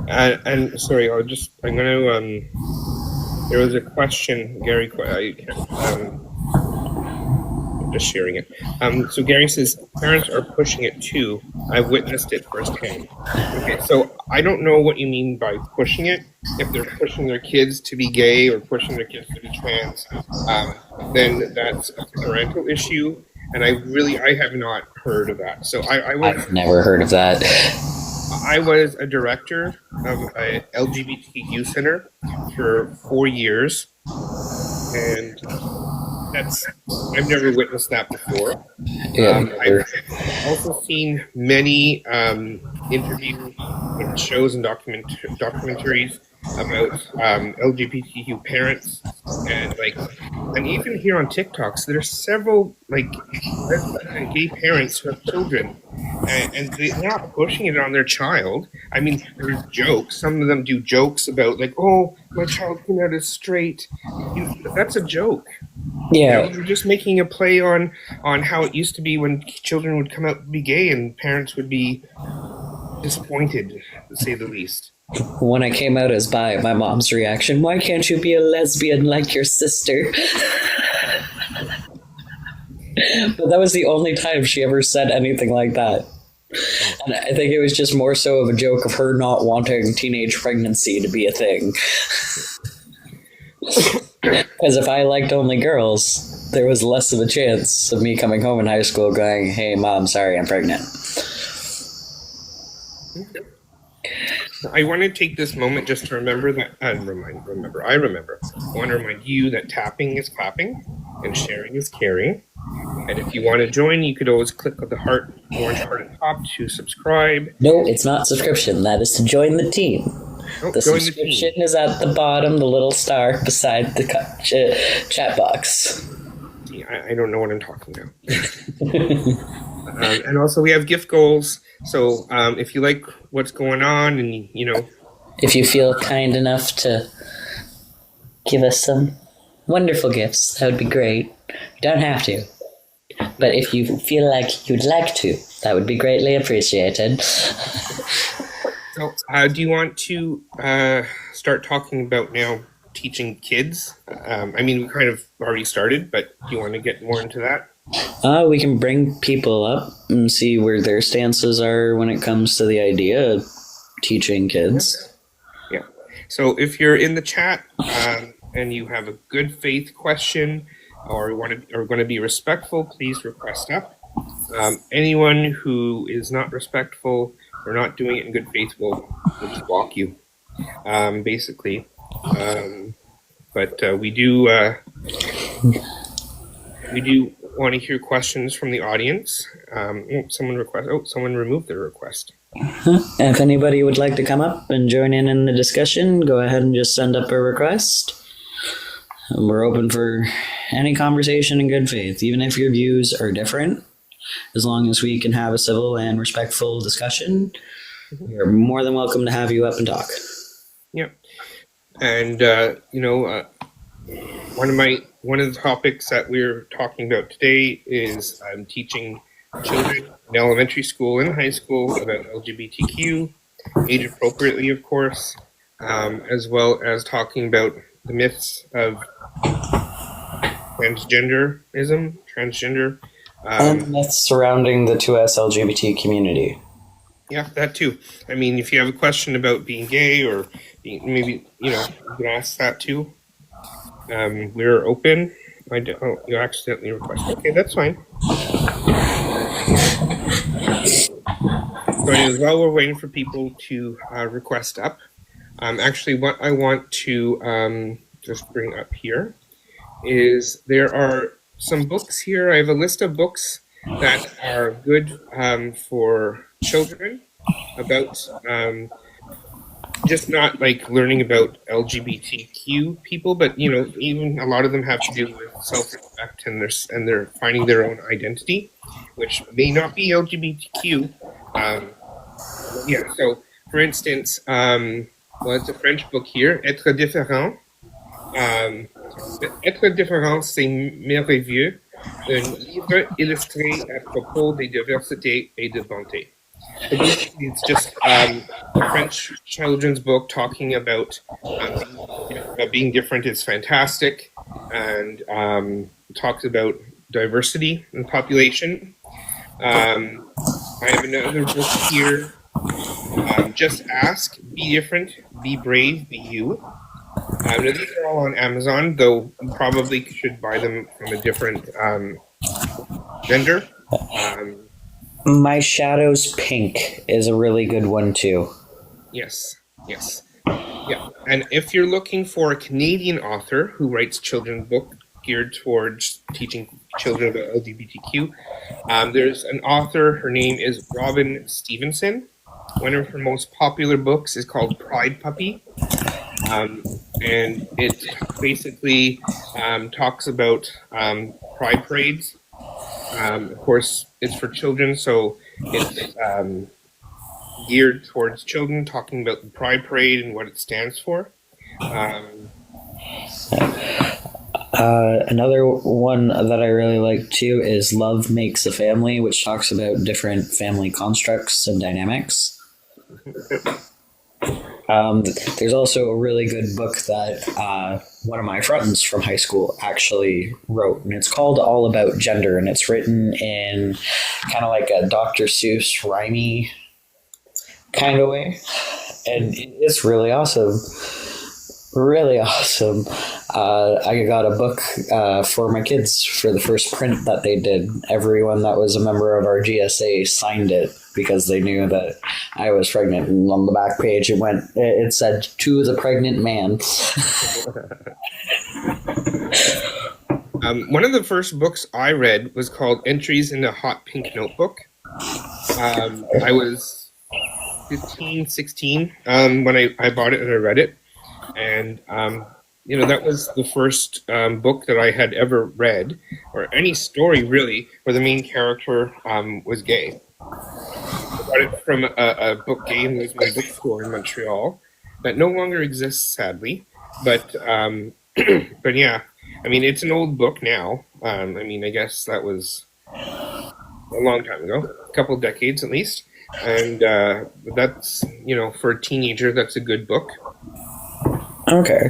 And sorry, I'm gonna there was a question, Gary. I'm just sharing it. So Gary says parents are pushing it too. I've witnessed it firsthand. Okay, so I don't know what you mean by pushing it. If they're pushing their kids to be gay or pushing their kids to be trans, then that's a parental issue. And I have not heard of that. So I've never heard of that. I was a director of a LGBTQ center for 4 years, and I've never witnessed that before. Yeah, I've also seen many interviews and shows and documentaries about LGBTQ parents, and even here on TikTok, so there's several gay parents who have children, and they're not pushing it on their child. I mean, there's jokes. Some of them do jokes about oh, my child came out as straight. That's a joke. Yeah, you're just making a play on how it used to be when children would come out and be gay, and parents would be disappointed, to say the least. When I came out as bi, my mom's reaction, why can't you be a lesbian like your sister? But that was the only time she ever said anything like that. And I think it was just more so of a joke of her not wanting teenage pregnancy to be a thing. Because if I liked only girls, there was less of a chance of me coming home in high school going, hey, Mom, sorry, I'm pregnant. I want to take this moment just to remember that, I want to remind you that tapping is clapping and sharing is caring. And if you want to join, you could always click on the orange heart at the top to subscribe. No, it's not subscription. That is to join the team. The subscription is at the bottom, the little star beside the chat box. I don't know what I'm talking about. And also we have gift goals. So if you like what's going on and, if you feel kind enough to give us some wonderful gifts, that would be great. You don't have to. But if you feel like you'd like to, that would be greatly appreciated. So do you want to start talking about now teaching kids? I mean, we kind of already started, but do you want to get more into that? We can bring people up and see where their stances are when it comes to the idea of teaching kids. Yeah. So if you're in the chat and you have a good faith question or are going to be respectful, please request up. Anyone who is not respectful or not doing it in good faith will just block you, basically. But we do want to hear questions from the audience. Someone removed their request. If anybody would like to come up and join in the discussion, go ahead and just send up a request. And we're open for any conversation in good faith, even if your views are different. As long as we can have a civil and respectful discussion, you're more than welcome to have you up and talk. Yeah. And, one of the topics that we're talking about today is teaching children in elementary school and high school about LGBTQ, age appropriately, of course, as well as talking about the myths of transgender. And myths surrounding the 2S LGBT community. Yeah, that too. I mean, if you have a question about being gay or maybe, you can ask that too. We're open. You accidentally requested. Okay, that's fine. So anyways, while we're waiting for people to request up, actually what I want to just bring up here is there are some books here. I have a list of books that are good for children about just not like learning about LGBTQ people, but even a lot of them have to do with self-respect and they're finding their own identity, which may not be LGBTQ. So for instance, it's a French book here, Être différent. Être différent, c'est merveilleux. Un livre illustré à propos des diversités et de bonté. So basically, it's just a French children's book talking about being different is fantastic, and talks about diversity in the population. I have another book here. Just ask, be different, be brave, be you. Now these are all on Amazon, though you probably should buy them from a different vendor. My Shadow's Pink is a really good one too. Yes. Yeah. And if you're looking for a Canadian author who writes children's book geared towards teaching children about LGBTQ, there's an author, her name is Robin Stevenson. One of her most popular books is called Pride Puppy. And it basically talks about pride parades. Of course, it's for children, so it's geared towards children, talking about the Pride Parade and what it stands for. Another one that I really like too is Love Makes a Family, which talks about different family constructs and dynamics. There's also a really good book that one of my friends from high school actually wrote, and it's called All About Gender, and it's written in kind of like a Dr. Seuss rhymey kind of way, and it's really awesome. Really awesome. I got a book for my kids for the first print that they did. Everyone that was a member of our GSA signed it because they knew that I was pregnant. And on the back page, it said, "To the pregnant man." One of the first books I read was called Entries in a Hot Pink Notebook. I was 15, 16 when I bought it and I read it. And, that was the first book that I had ever read, or any story really, where the main character was gay. I got it from a book game, was my bookstore in Montreal, that no longer exists, sadly. But yeah, I mean, it's an old book now. I guess that was a long time ago, a couple of decades at least. And that's, for a teenager, that's a good book. Okay.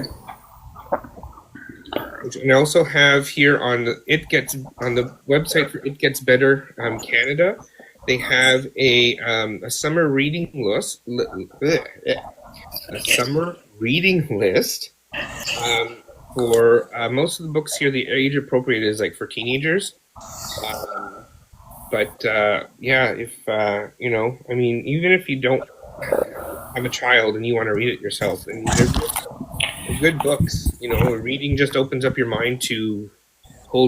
And I also have here on the website for It Gets Better Canada, they have a summer reading list. A summer reading list for most of the books here. The age appropriate is like for teenagers. But if even if you don't have a child and you want to read it yourself, and there's good books. Reading just opens up your mind to a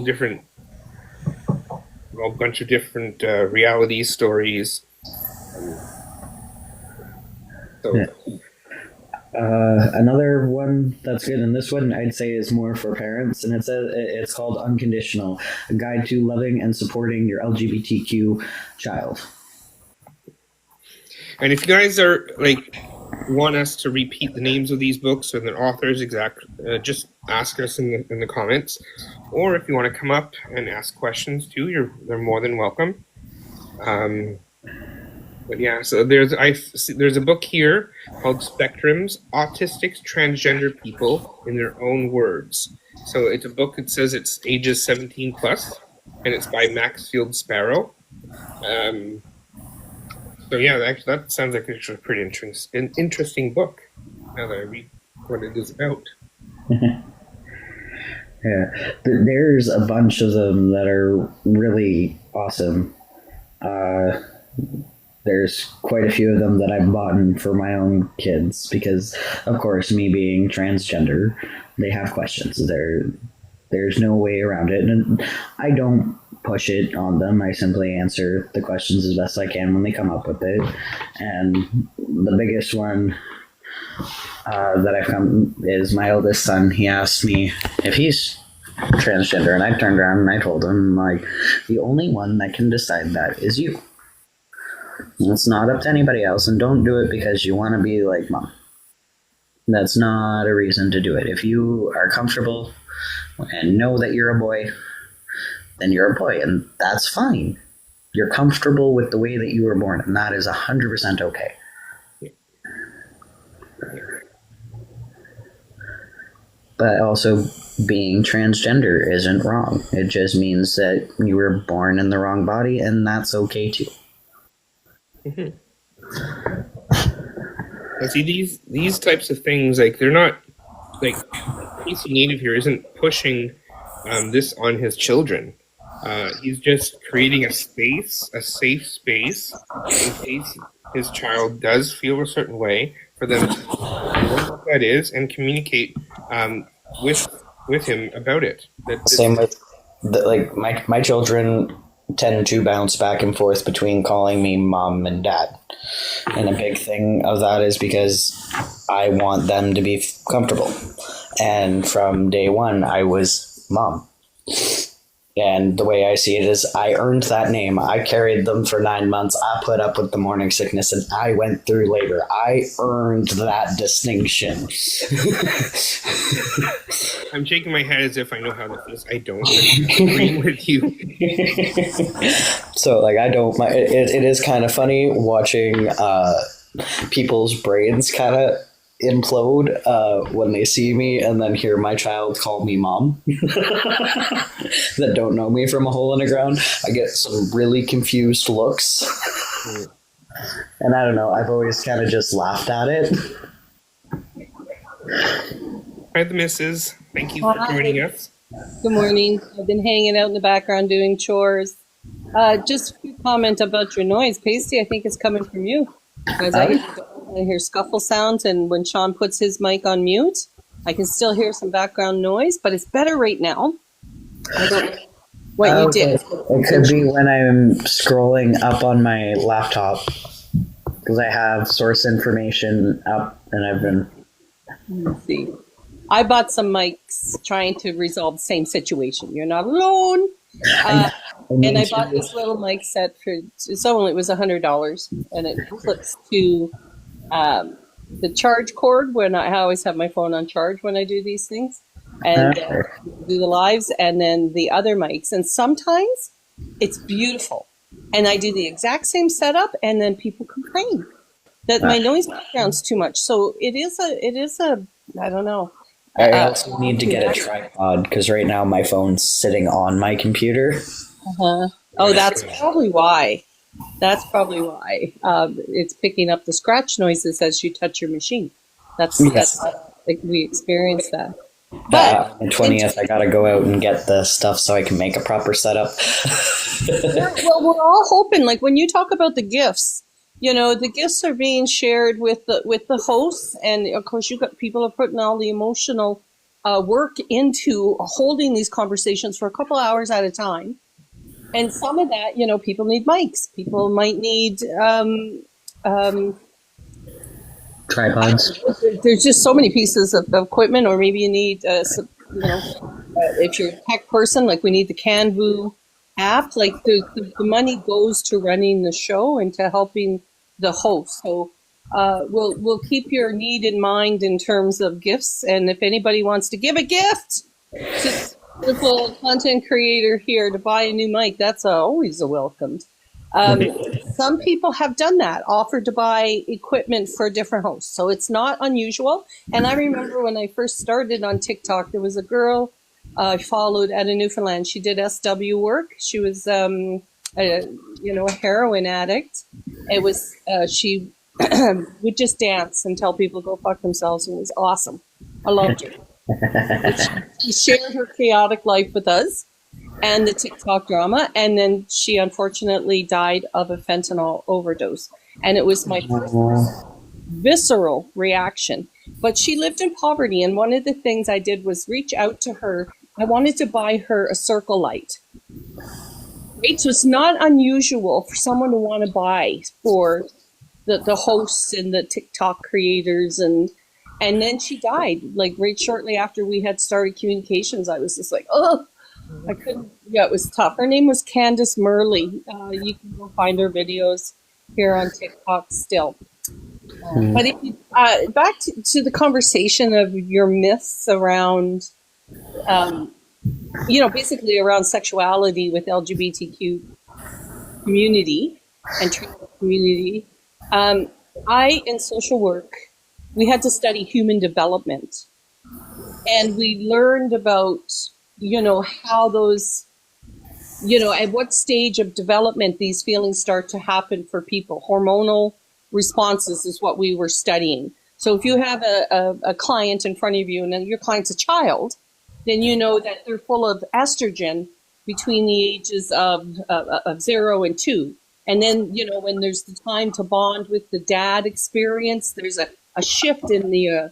bunch of different reality stories. Another one that's good, and this one I'd say is more for parents, and it's called Unconditional: A Guide to Loving and Supporting Your LGBTQ Child. And if you guys are want us to repeat the names of these books and their authors just ask us in the comments, or if you want to come up and ask questions too, they're more than welcome. But yeah, so there's a book here called Spectrums: Autistics Transgender People in Their Own Words. So it's a book that says it's ages 17 plus, and it's by Maxfield Sparrow. So yeah, that sounds like actually a pretty interesting book. Now that I read what it is about. Yeah, there's a bunch of them that are really awesome. There's quite a few of them that I've bought for my own kids because, of course, me being transgender, they have questions. There's no way around it, and I don't push it on them. I simply answer the questions as best I can when they come up with it. And the biggest one that I've come is my eldest son. He asked me if he's transgender, and I turned around and I told him, like, the only one that can decide that is you. It's not up to anybody else, and don't do it because you want to be like mom. That's not a reason to do it. If you are comfortable and know that you're a boy, then you're a boy, and that's fine. You're comfortable with the way that you were born, and that is 100% okay. But also, being transgender isn't wrong. It just means that you were born in the wrong body, and that's okay too. Mm-hmm. And see, these types of things, like, they're not, like, PC Native here isn't pushing this on his children. He's just creating a safe space, in case his child does feel a certain way, for them to know what that is and communicate with him about it. Same with like my children tend to bounce back and forth between calling me mom and dad, and a big thing of that is because I want them to be comfortable. And from day one, I was mom. And the way I see it is I earned that name. I carried them for 9 months. I put up with the morning sickness, and I went through labor. I earned that distinction. I'm shaking my head as if I know how this is. I don't agree with you. So, like, I don't. It is kind of funny watching people's brains kind of implode when they see me and then hear my child call me mom that don't know me from a hole in the ground. I get some really confused looks. And I don't know, I've always kind of just laughed at it. Hi, the missus. Thank you for joining us. Good morning. I've been hanging out in the background doing chores. Just a comment about your noise. Pasty, I think it's coming from you. Because I hear scuffle sounds, and when Sean puts his mic on mute, I can still hear some background noise, but it's better right now. I don't know what you did. It could be when I'm scrolling up on my laptop, because I have source information up, and I've been... Let's see. I bought some mics trying to resolve the same situation. You're not alone. And I bought this little mic set for, so it was $100, and it clips to the charge cord when I always have my phone on charge when I do these things, and do the lives, and then the other mics. And sometimes it's beautiful, and I do the exact same setup, and then people complain that my noise background's too much. So it is a I don't know. I also need to get a tripod because right now my phone's sitting on my computer. Oh, that's probably why. It's picking up the scratch noises as you touch your machine. That's like, we experienced that. But on the 20th, I gotta go out and get the stuff so I can make a proper setup. Well, we're all hoping, like, when you talk about the gifts, you know, the gifts are being shared with the hosts, and of course, people are putting all the emotional work into holding these conversations for a couple hours at a time. And some of that, you know, people need mics. People might need tripods. There's just so many pieces of equipment, or maybe you need, if you're a tech person, like we need the Canvu app. Like the money goes to running the show and to helping the host. So we'll keep your need in mind in terms of gifts. And if anybody wants to give a gift to little content creator here to buy a new mic, that's always a welcome. some people have done that, offered to buy equipment for a different host. So it's not unusual. And I remember when I first started on TikTok, there was a girl I followed out of Newfoundland. She did SW work. She was, a heroin addict. It was, she would just dance and tell people to go fuck themselves. It was awesome. I loved her. She shared her chaotic life with us and the TikTok drama. And then she unfortunately died of a fentanyl overdose. And it was my first visceral reaction. But she lived in poverty. And one of the things I did was reach out to her. I wanted to buy her a circle light. Right? So it's not unusual for someone to want to buy for the hosts and the TikTok creators. And then she died, like right shortly after we had started communications. I was just like, oh, I couldn't. Yeah, it was tough. Her name was Candace Murley. You can go find her videos here on TikTok still. But if you, back to the conversation of your myths around, basically around sexuality with LGBTQ community and trans community. In social work, we had to study human development, and we learned about, how those, at what stage of development these feelings start to happen for people. Hormonal responses is what we were studying. So if you have a client in front of you and then your client's a child, then you know that they're full of estrogen between the ages of 0 and 2. And then, when there's the time to bond with the dad experience, there's a shift in the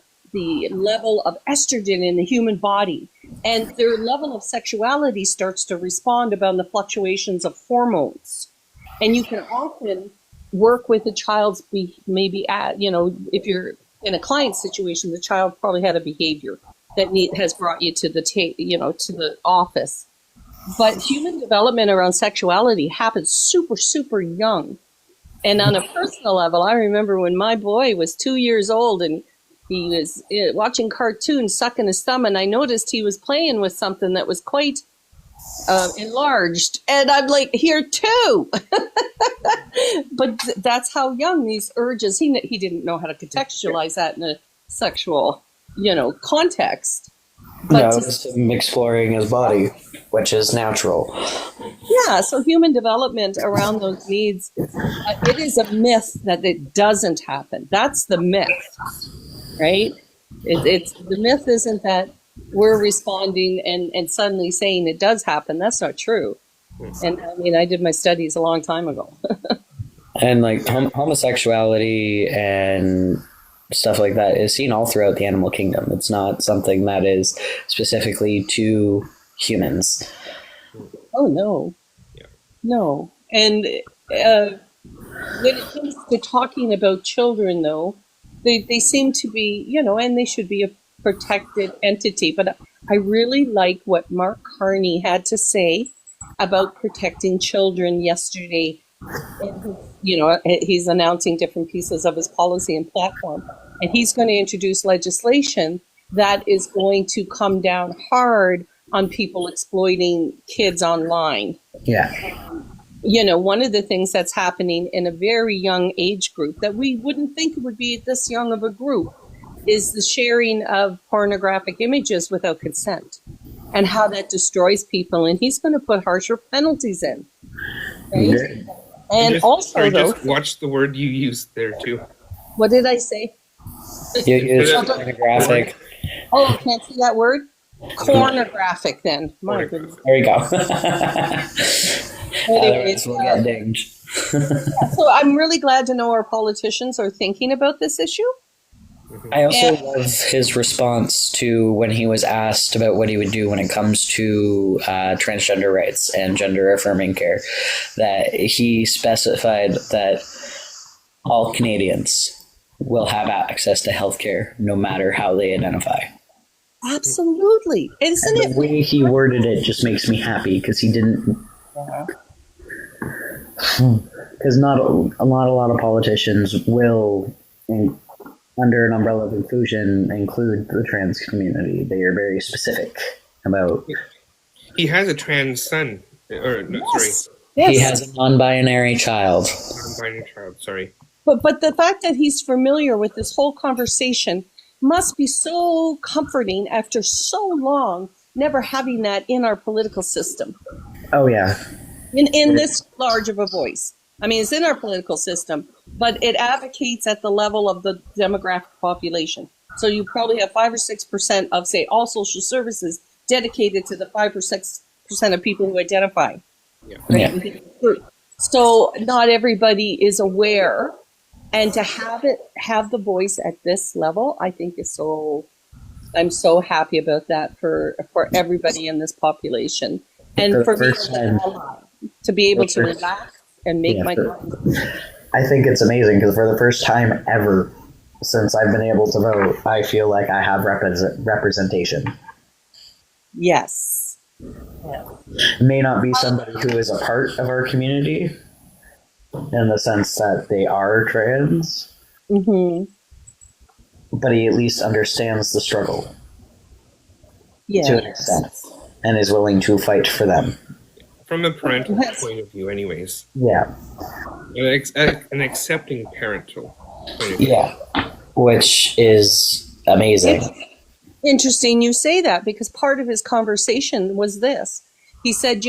level of estrogen in the human body. And their level of sexuality starts to respond about the fluctuations of hormones. And you can often work with a child's, if you're in a client situation, the child probably had a behavior that has brought you to the to the office. But human development around sexuality happens super, super young. And on a personal level, I remember when my boy was 2 years old and he was watching cartoons, sucking his thumb, and I noticed he was playing with something that was quite enlarged. And I'm like, here too. But that's how young these urges, he didn't know how to contextualize that in a sexual, context. But it's him exploring his body, which is natural. Yeah, so human development around those needs, it is a myth that it doesn't happen. That's the myth, right? It's the myth isn't that we're responding and suddenly saying it does happen. That's not true. And I mean, I did my studies a long time ago. And like homosexuality and stuff like that is seen all throughout the animal kingdom. It's not something that is specifically to humans. Oh, no. Yeah. No. And when it comes to talking about children, though, they seem to be, and they should be a protected entity. But I really like what Mark Carney had to say about protecting children yesterday. And, he's announcing different pieces of his policy and platform. And he's going to introduce legislation that is going to come down hard on people exploiting kids online. Yeah. One of the things that's happening in a very young age group that we wouldn't think would be this young of a group is the sharing of pornographic images without consent and how that destroys people. And he's going to put harsher penalties in. Right? Yeah. And just watch the word you used there too. What did I say? You used pornographic. Oh, I can't see that word? Pornographic then. My goodness. There you go. Anyways, we'll get dinged. So I'm really glad to know our politicians are thinking about this issue. I also love his response to when he was asked about what he would do when it comes to transgender rights and gender affirming care, that he specified that all Canadians will have access to healthcare no matter how they identify. Absolutely. Isn't it? The way he worded it just makes me happy because he didn't. Because not a lot of politicians will, under an umbrella of inclusion, include the trans community. They are very specific about. He has a trans son, or no, Yes. sorry. Yes. He has a non-binary child. minor child. Sorry. But the fact that he's familiar with this whole conversation must be so comforting after so long never having that in our political system, Oh yeah. in this large of a voice. I mean, it's in our political system, but it advocates at the level of the demographic population. So you probably have 5 or 6% of, say, all social services dedicated to the 5 or 6% of people who identify. Yeah. Yeah. So not everybody is aware, and to have the voice at this level, I think is so. I'm so happy about that for everybody in this population, and For for the me first as an time. ally, to be able to For the first- relax and make Yeah, my for- contribution. I think it's amazing because for the first time ever since I've been able to vote, I feel like I have representation. Yes. It may not be somebody who is a part of our community in the sense that they are trans, Mm-hmm. but he at least understands the struggle to an Yes. extent and is willing to fight for them. From a parental Yes. point of view, anyways. Yeah. An accepting parental point of view. Yeah. Which is amazing. Interesting you say that, because part of his conversation was this. He said,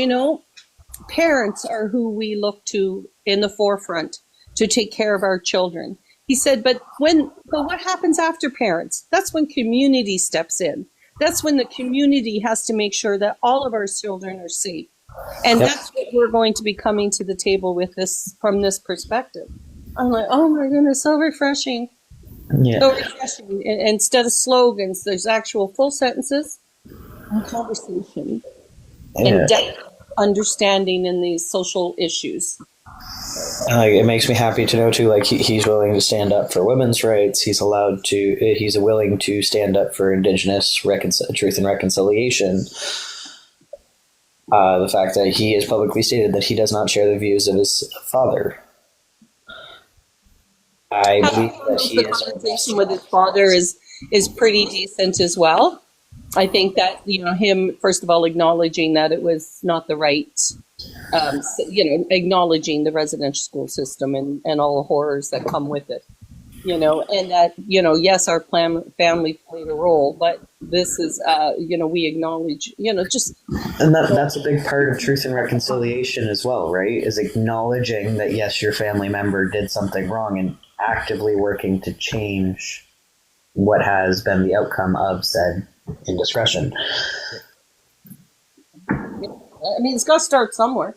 parents are who we look to in the forefront to take care of our children. He said, but what happens after parents? That's when community steps in. That's when the community has to make sure that all of our children are safe. And Yep. that's what we're going to be coming to the table with this from this perspective. I'm like, oh my goodness, so refreshing. Yeah. So refreshing. Instead of slogans, there's actual full sentences and conversation Yeah. and depth understanding in these social issues. It makes me happy to know too. Like he's willing to stand up for women's rights. He's willing to stand up for Indigenous truth and reconciliation. The fact that he has publicly stated that he does not share the views of his father. I believe that he The is. conversation with his father is pretty decent as well. I think that him first of all acknowledging that it was not the right, acknowledging the residential school system and all the horrors that come with it, and that yes, our family played a role, but this is we acknowledge just And that's a big part of truth and reconciliation as well, right? Is acknowledging that yes, your family member did something wrong and actively working to change what has been the outcome of said indiscretion. I mean, it's got to start somewhere.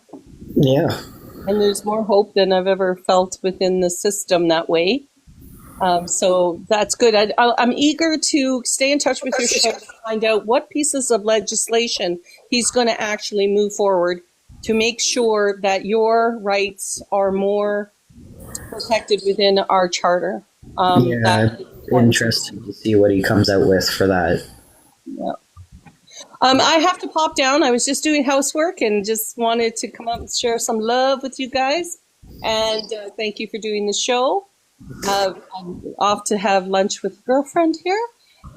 Yeah. And there's more hope than I've ever felt within the system that way. So that's good. I'm eager to stay in touch with your show to find out what pieces of legislation he's going to actually move forward to make sure that your rights are more protected within our charter. Yeah, That's important. interesting to see what he comes out with for that. Yeah. I have to pop down. I was just doing housework and just wanted to come up and share some love with you guys. And thank you for doing the show. I'm off to have lunch with a girlfriend here.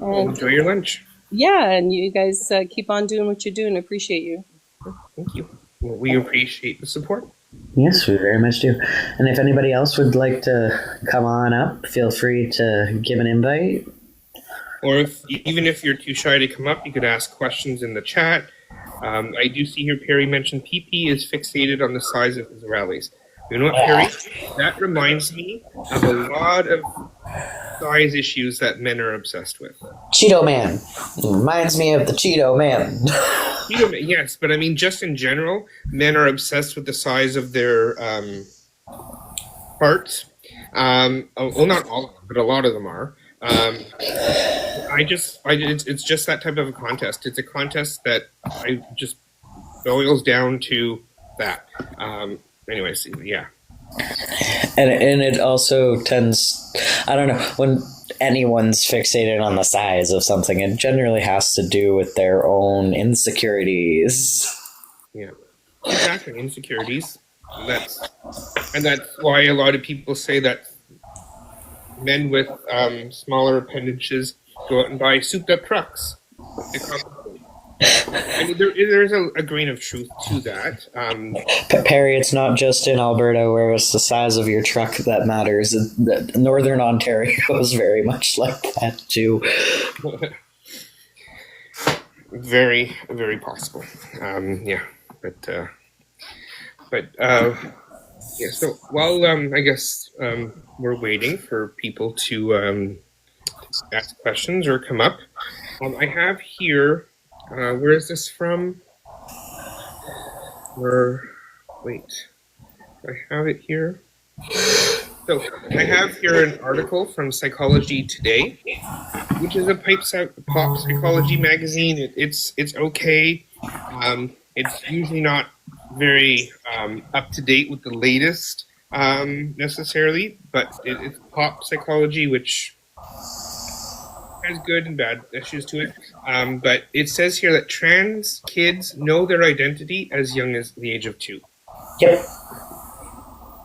And Enjoy your lunch. yeah, and you guys keep on doing what you're doing. I appreciate you. Thank you. Well, we appreciate the support. Yes, we very much do. And if anybody else would like to come on up, feel free to give an invite. Or even if you're too shy to come up, you could ask questions in the chat. I do see here Perry mentioned PP is fixated on the size of his rallies. You know what, Perry? That reminds me of a lot of size issues that men are obsessed with. Cheeto Man. Reminds me of the Cheeto Man. Yes, but I mean, just in general, men are obsessed with the size of their parts. Well, not all of them, but a lot of them are. It's just that type of a contest. It's a contest that I just boils down to that. Anyways, yeah. And it also tends, I don't know, when anyone's fixated on the size of something, it generally has to do with their own insecurities. Yeah, exactly. Insecurities. That's why a lot of people say that men with smaller appendages go out and buy souped-up trucks. I mean, there's a grain of truth to that. Perry, it's not just in Alberta where it's the size of your truck that matters. Northern Ontario is very much like that too. Very, very possible. Yeah, but yeah. So while I guess we're waiting for people to ask questions or come up, I have here. Where is this from? Wait, I have it here. So I have here an article from Psychology Today, which is a pop psychology magazine. It's okay. It's usually not very up to date with the latest necessarily, but it's pop psychology, which has good and bad issues to it. But it says here that trans kids know their identity as young as the age of 2. Yep.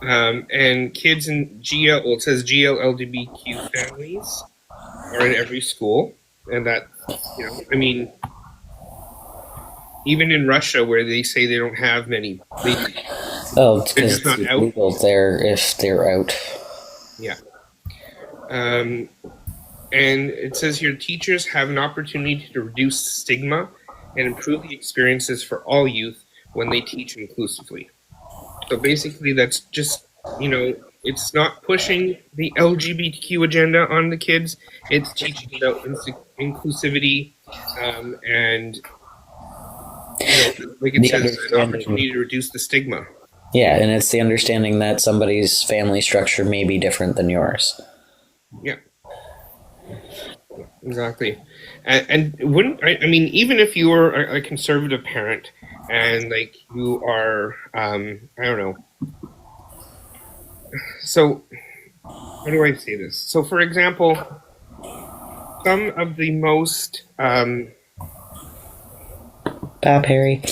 And kids in GL, well, it says GLLGBTQ families are in every school. And that, I mean, even in Russia where they say they don't have many, Oh, it's they're because just not it's out. illegal there if they're out. Yeah. And it says here, teachers have an opportunity to reduce stigma and improve the experiences for all youth when they teach inclusively. So basically, that's just, it's not pushing the LGBTQ agenda on the kids. It's teaching about inclusivity and, like it says, an opportunity to reduce the stigma. Yeah, and it's the understanding that somebody's family structure may be different than yours. Yeah. Exactly. And wouldn't, I mean, even if you were a conservative parent and like you are, I don't know. So, how do I say this? So, for example, some of the most, Bye, Perry.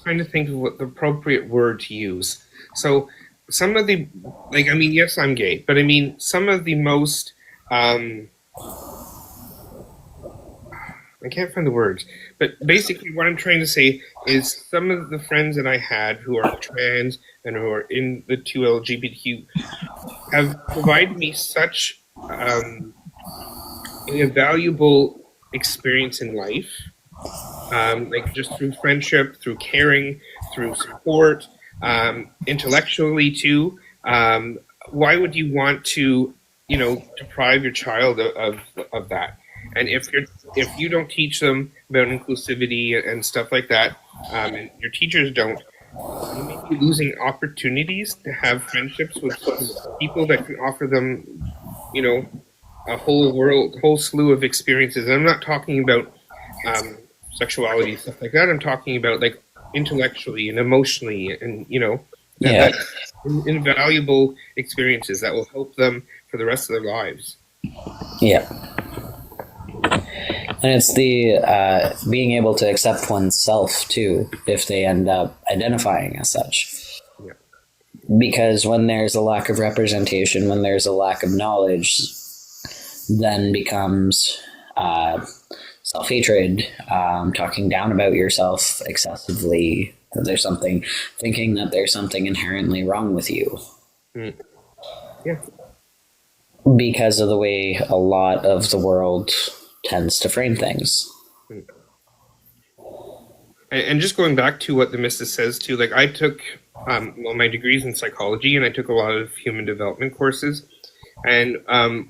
trying to think of what the appropriate word to use. So, some of the, like, I mean, yes, I'm gay, but I mean, some of the most, I can't find the words, but basically what I'm trying to say is some of the friends that I had who are trans and who are in the 2LGBTQ have provided me such a valuable experience in life, like just through friendship, through caring, through support, intellectually too. Why would you want to, deprive your child of that? And if you don't teach them about inclusivity and stuff like that, and your teachers don't, you may be losing opportunities to have friendships with people that can offer them, a whole slew of experiences. And I'm not talking about sexuality, stuff like that. I'm talking about like intellectually and emotionally, and that's invaluable experiences that will help them for the rest of their lives. Yeah. And it's the being able to accept oneself too, if they end up identifying as such. Yeah. Because when there's a lack of representation, when there's a lack of knowledge, then becomes self-hatred, talking down about yourself excessively, thinking that there's something inherently wrong with you. Mm. Yeah. Because of the way a lot of the world tends to frame things. And just going back to what the Missus says too, like I took my degrees in psychology and I took a lot of human development courses. And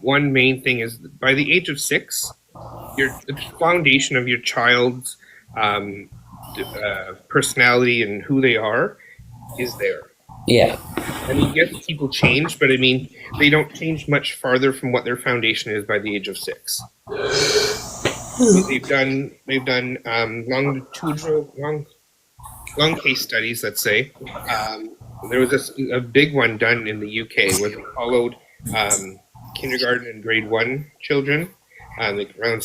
one main thing is by the age of 6, the foundation of your child's personality and who they are is there. Yeah. I mean, yes, people change, but I mean, they don't change much farther from what their foundation is by the age of 6. They've done longitudinal, long case studies. Let's say there was a big one done in the UK where they followed kindergarten and grade 1 children, like around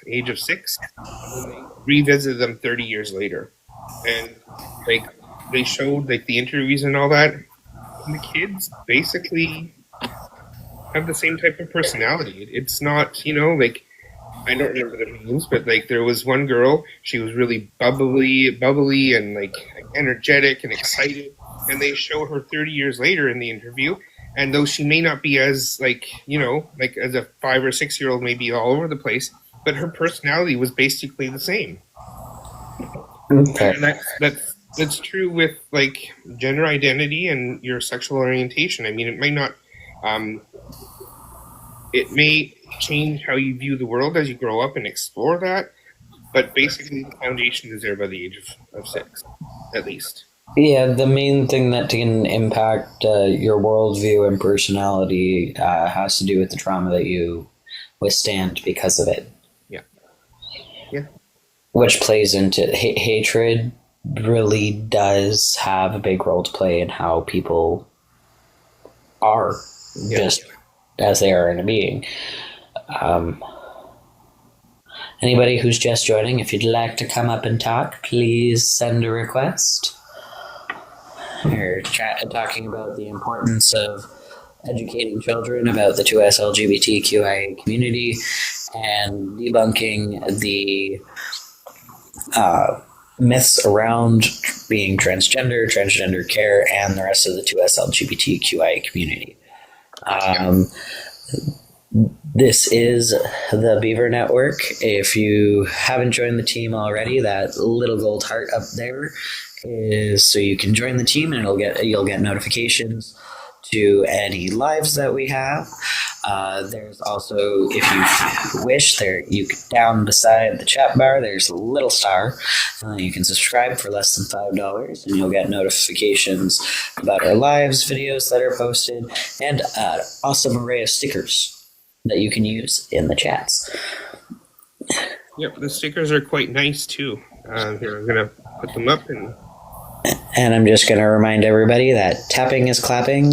age of 6, and they revisited them 30 years later, and like they showed like the interviews and all that. And the kids basically have the same type of personality. It's not, like I don't remember the names, but like there was one girl. She was really bubbly, and like energetic and excited. And they show her 30 years later in the interview, and though she may not be as like like as a 5 or 6 year old, maybe all over the place, but her personality was basically the same. Okay. And that's true with like gender identity and your sexual orientation. I mean, it might not. It may change how you view the world as you grow up and explore that, but basically the foundation is there by the age of 6, at least. Yeah, the main thing that can impact your worldview and personality has to do with the trauma that you withstand because of it. Yeah. Yeah. Which plays into hatred really does have a big role to play in how people are just as they are in a being. Anybody who's just joining, if you'd like to come up and talk, please send a request. We're talking about the importance of educating children about the 2S LGBTQIA community and debunking the myths around being transgender care, and the rest of the 2S LGBTQIA community. This is the Beaver Network. If you haven't joined the team already, that little gold heart up there is so you can join the team, and you'll get notifications to any lives that we have. There's also, if you wish, down beside the chat bar, there's a little star. You can subscribe for less than $5, and you'll get notifications about our lives, videos that are posted, and an awesome array of stickers that you can use in the chats. Yep, the stickers are quite nice too. Here, I'm gonna put them up And I'm just going to remind everybody that tapping is clapping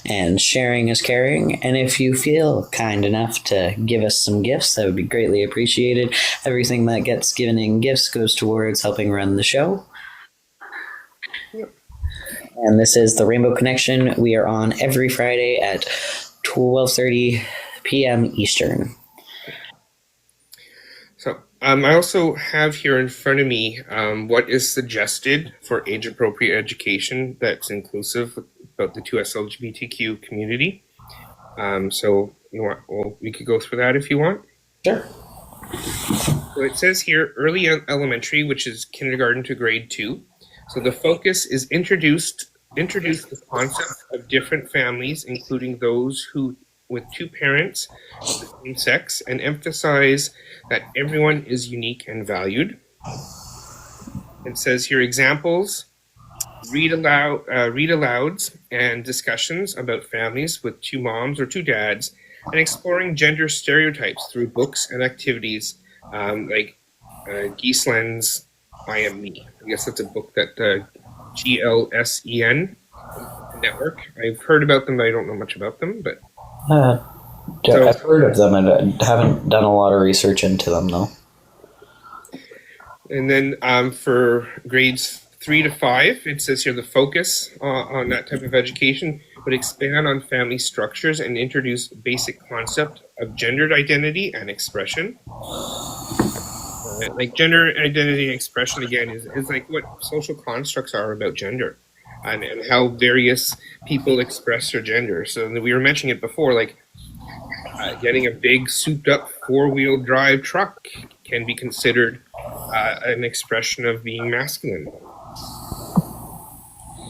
and sharing is caring. And if you feel kind enough to give us some gifts, that would be greatly appreciated. Everything that gets given in gifts goes towards helping run the show. Yep. And this is the Rainbow Connection. We are on every Friday at 12:30 p.m. Eastern. So I also have here in front of me what is suggested for age-appropriate education that's inclusive about the 2S LGBTQ community. So you know what, well, we could go through that if you want. Sure. So it says here early elementary, which is kindergarten to grade 2. So the focus is introduce the concept of different families, including those with 2 parents of the same sex, and emphasize that everyone is unique and valued. It says here examples, read alouds and discussions about families with 2 moms or 2 dads, and exploring gender stereotypes through books and activities like Giesland's I Am Me. I guess that's a book that GLSEN network. I've heard about them, but I don't know much about them. But I've heard of them and haven't done a lot of research into them, though. And then for grades 3 to 5, it says here the focus on that type of education would expand on family structures and introduce basic concept of gendered identity and expression. Like gender identity and expression, again, is like what social constructs are about gender and how various people express their gender. So we were mentioning it before, like getting a big souped-up 4-wheel drive truck can be considered an expression of being masculine.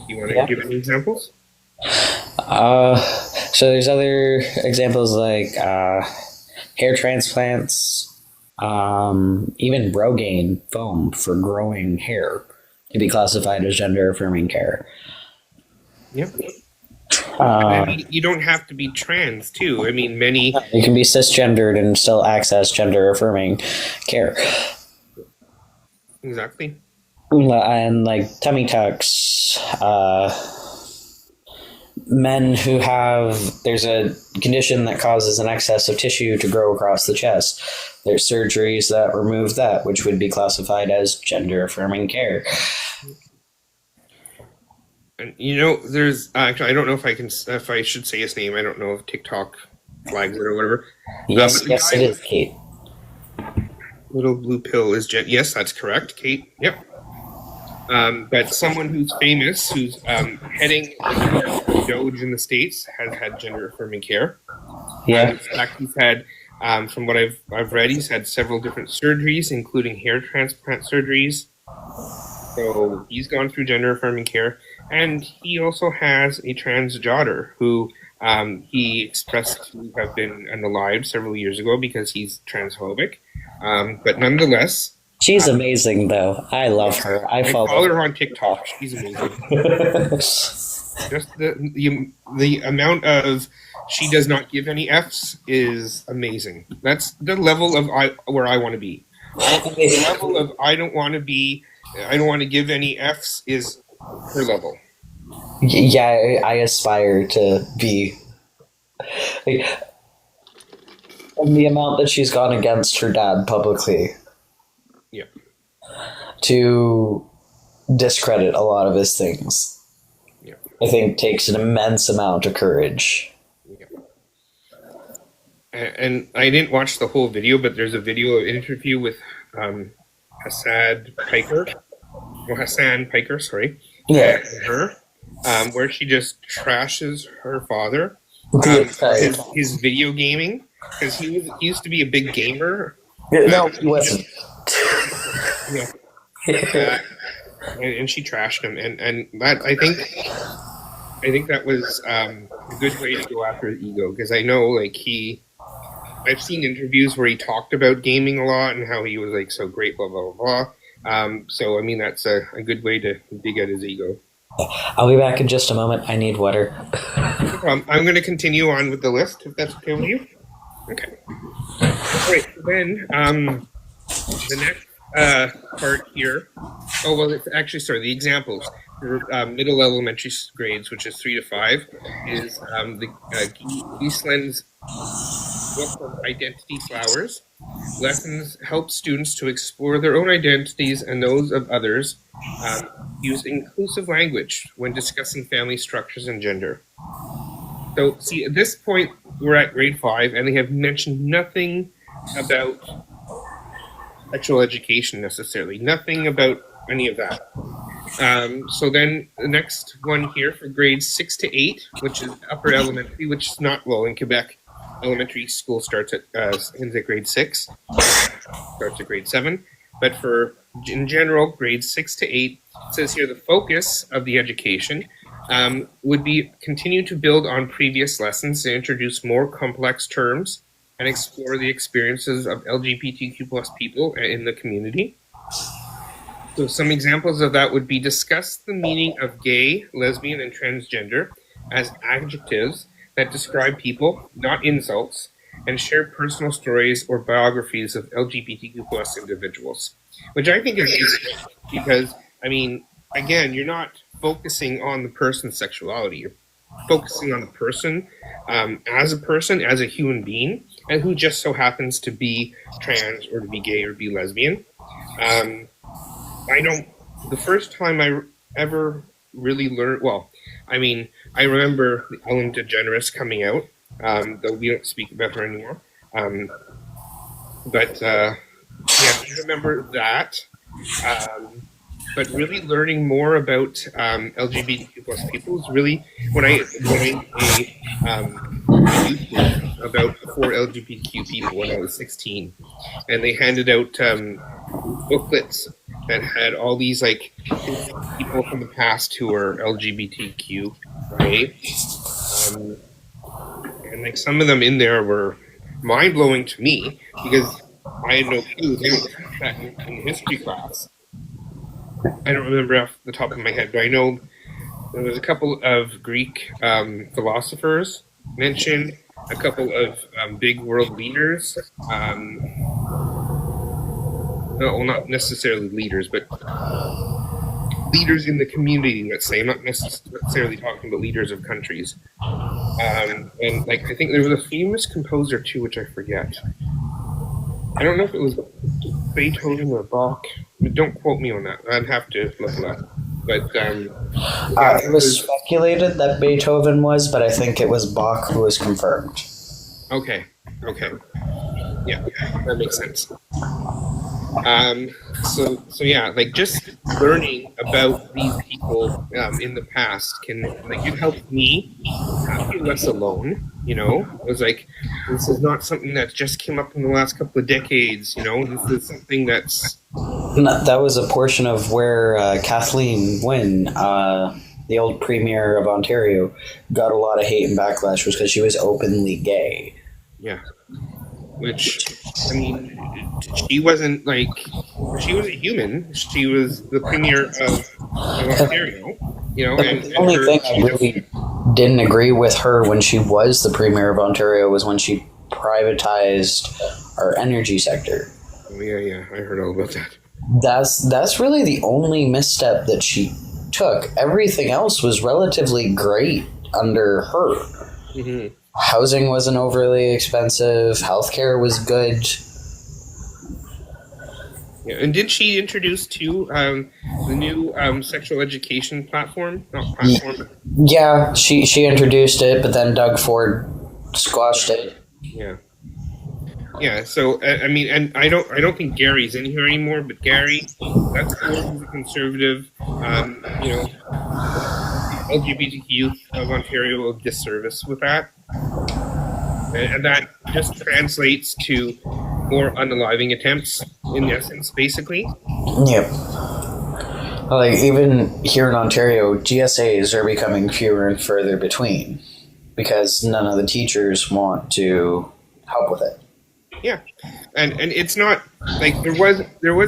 You want to give any examples? So there's other examples like hair transplants, even Rogaine foam for growing hair to be classified as gender affirming care. Yep. I mean, you don't have to be trans too. I mean, many you can be cisgendered and still access gender affirming care. Exactly. And like tummy tucks, men who there's a condition that causes an excess of tissue to grow across the chest. There's surgeries that remove that, which would be classified as gender affirming care. And there's actually, I don't know if I should say his name. I don't know if TikTok flags it or whatever. Yes, it is, Kate. little blue pill is yes, that's correct, Kate. Yep. But someone who's famous, who's heading the Doge in the States, has had gender affirming care. Yeah. In fact, he's had, from what I've read, he's had several different surgeries, including hair transplant surgeries. So he's gone through gender affirming care, and he also has a trans daughter who he expressed to have been unalived several years ago because he's transphobic. But nonetheless, She's amazing, though. I love her. I follow her on TikTok. She's amazing. Just the amount of she does not give any Fs is amazing. That's the level of where I want to be. The level of I don't want to give any Fs is her level. Yeah, I aspire to be. And the amount that she's gone against her dad publicly. Yeah. To discredit a lot of his things. Yeah. I think takes an immense amount of courage. Yeah. And I didn't watch the whole video, but there's a video of interview with Hassan Piker, sorry. Yeah. And her, where she just trashes her father. His video gaming, because he used to be a big gamer. No, he wasn't. Yeah. And she trashed him, and that I think that was a good way to go after his ego, because I know I've seen interviews where he talked about gaming a lot and how he was like so great, blah blah blah. So I mean that's a good way to dig at his ego. I'll be back in just a moment. I need water. I'm going to continue on with the list, if that's okay with you. Okay. All right. So then the next part here. Oh well, it's actually the examples for middle elementary grades, which is 3 to 5, is the Eastland's book of Identity Flowers. Lessons help students to explore their own identities and those of others. Use inclusive language when discussing family structures and gender. So, see, at this point, we're at grade 5, and they have mentioned nothing about sexual education necessarily. Nothing about any of that. So then the next one here for grades 6 to 8, which is upper elementary, which is not, well, in Quebec, elementary school ends at grade 6, starts at grade 7. But in general, grades 6 to 8, it says here the focus of the education would be continue to build on previous lessons to introduce more complex terms and explore the experiences of LGBTQ plus people in the community. So some examples of that would be discuss the meaning of gay, lesbian, and transgender as adjectives that describe people, not insults, and share personal stories or biographies of LGBTQ plus individuals, which I think is interesting because, I mean, again, you're not focusing on the person's sexuality. You're focusing on the person, as a human being, and who just so happens to be trans or to be gay or be lesbian. The first time I ever really learned, I remember Ellen DeGeneres coming out, though we don't speak about her anymore. I remember that. But really learning more about LGBTQ plus people is really when I joined a youth group about for LGBTQ people when I was 16, and they handed out booklets that had all these people from the past who are LGBTQ, right? And some of them in there were mind blowing to me because I had no clue. They don't teach that in history class. I don't remember off the top of my head, but I know there was a couple of Greek philosophers mentioned, a couple of big world leaders. No, not necessarily leaders, but leaders in the community, let's say. I'm not necessarily talking about leaders of countries. And I think there was a famous composer too, which I forget. I don't know if it was Beethoven or Bach. Don't quote me on that. I'd have to look it up. But it was speculated that Beethoven was, but I think it was Bach who was confirmed. Okay. Yeah, that makes sense. So yeah, like just learning about these people in the past can like it helped me feel less alone. It was like this is not something that just came up in the last couple of decades. This is something that's That was a portion of where Kathleen Wynne, the old premier of Ontario, got a lot of hate and backlash was because she was openly gay. yeah. Which, I mean, she wasn't like she was a human. She was the premier of Ontario. The only thing I really didn't agree with her when she was the premier of Ontario was when she privatized our energy sector. Oh, yeah, I heard all about that. That's really the only misstep that she took. Everything else was relatively great under her. Mm-hmm. Housing wasn't overly expensive. Healthcare was good. Yeah, and did she introduce too the new sexual education platform? Not platform. Yeah, she introduced it, but then Doug Ford squashed it. Yeah. Yeah, so I mean, and I don't think Gary's in here anymore. But Gary, that's he's a conservative. LGBTQ youth of Ontario a disservice with that, and that just translates to more unaliving attempts in essence, basically. Yep. Like even here in Ontario, GSAs are becoming fewer and further between because none of the teachers want to help with it. Yeah, and it's not like there was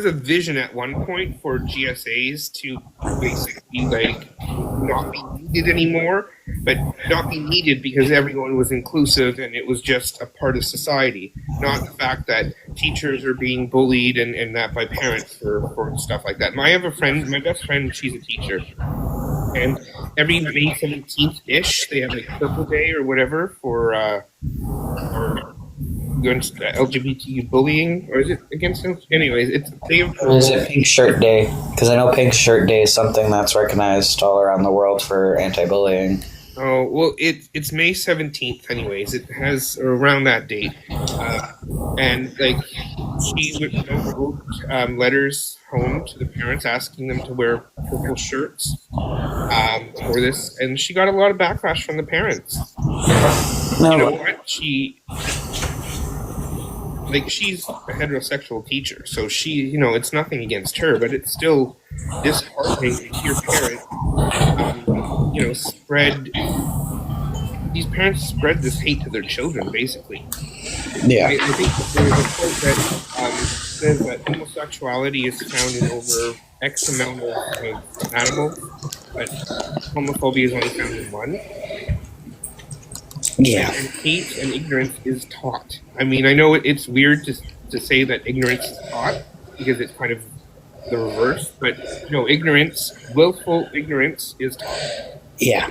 a vision at one point for GSAs to basically like not be needed anymore, but not be needed because everyone was inclusive and it was just a part of society, not the fact that teachers are being bullied and that by parents for stuff like that. I have a friend, my best friend, she's a teacher, and every May 17th ish they have like Purple Day or whatever for against LGBTQ bullying, or is it against them? Anyways, it's Is it Pink Shirt Day? Because I know Pink Shirt Day is something that's recognized all around the world for anti-bullying. Oh well, it's May 17th. Anyways, it has around that date, and like she wrote letters home to the parents asking them to wear purple shirts for this, and she got a lot of backlash from the parents. No. You know what? She's a heterosexual teacher, so she, it's nothing against her, but it's still disheartening to hear parents, these parents spread this hate to their children, basically. Yeah. I think there's a quote that says that homosexuality is found in over X amount of animals, but homophobia is only found in one. Yeah. And hate and ignorance is taught. I mean, I know it's weird to say that ignorance is taught because it's kind of the reverse, but willful ignorance is taught. Yeah.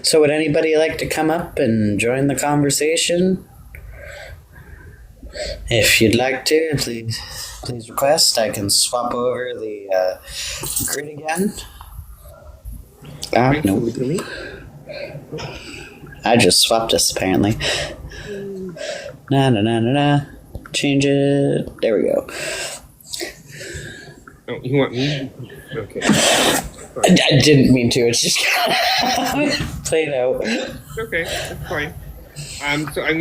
So would anybody like to come up and join the conversation? If you'd like to, please request. I can swap over the grid again. No. I just swapped us, apparently. Na. Change it. There we go. Oh, you want me? Okay. I didn't mean to. It's just played out. Okay, that's fine. So I'm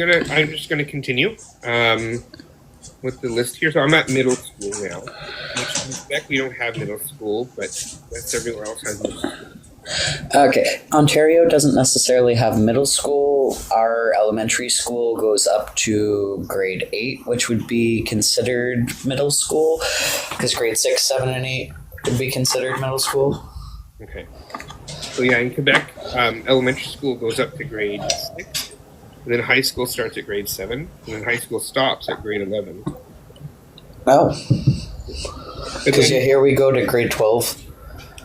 just gonna continue with the list here. So I'm at middle school now. Which in Quebec we don't have middle school, but that's everywhere else has middle school. Okay, Ontario doesn't necessarily have middle school. Our elementary school goes up to grade 8, which would be considered middle school, because grade 6, 7, and 8 would be considered middle school. Okay. So yeah, in Quebec, elementary school goes up to grade 6, and then high school starts at grade 7, and then high school stops at grade 11. Oh. Because here we go to grade 12.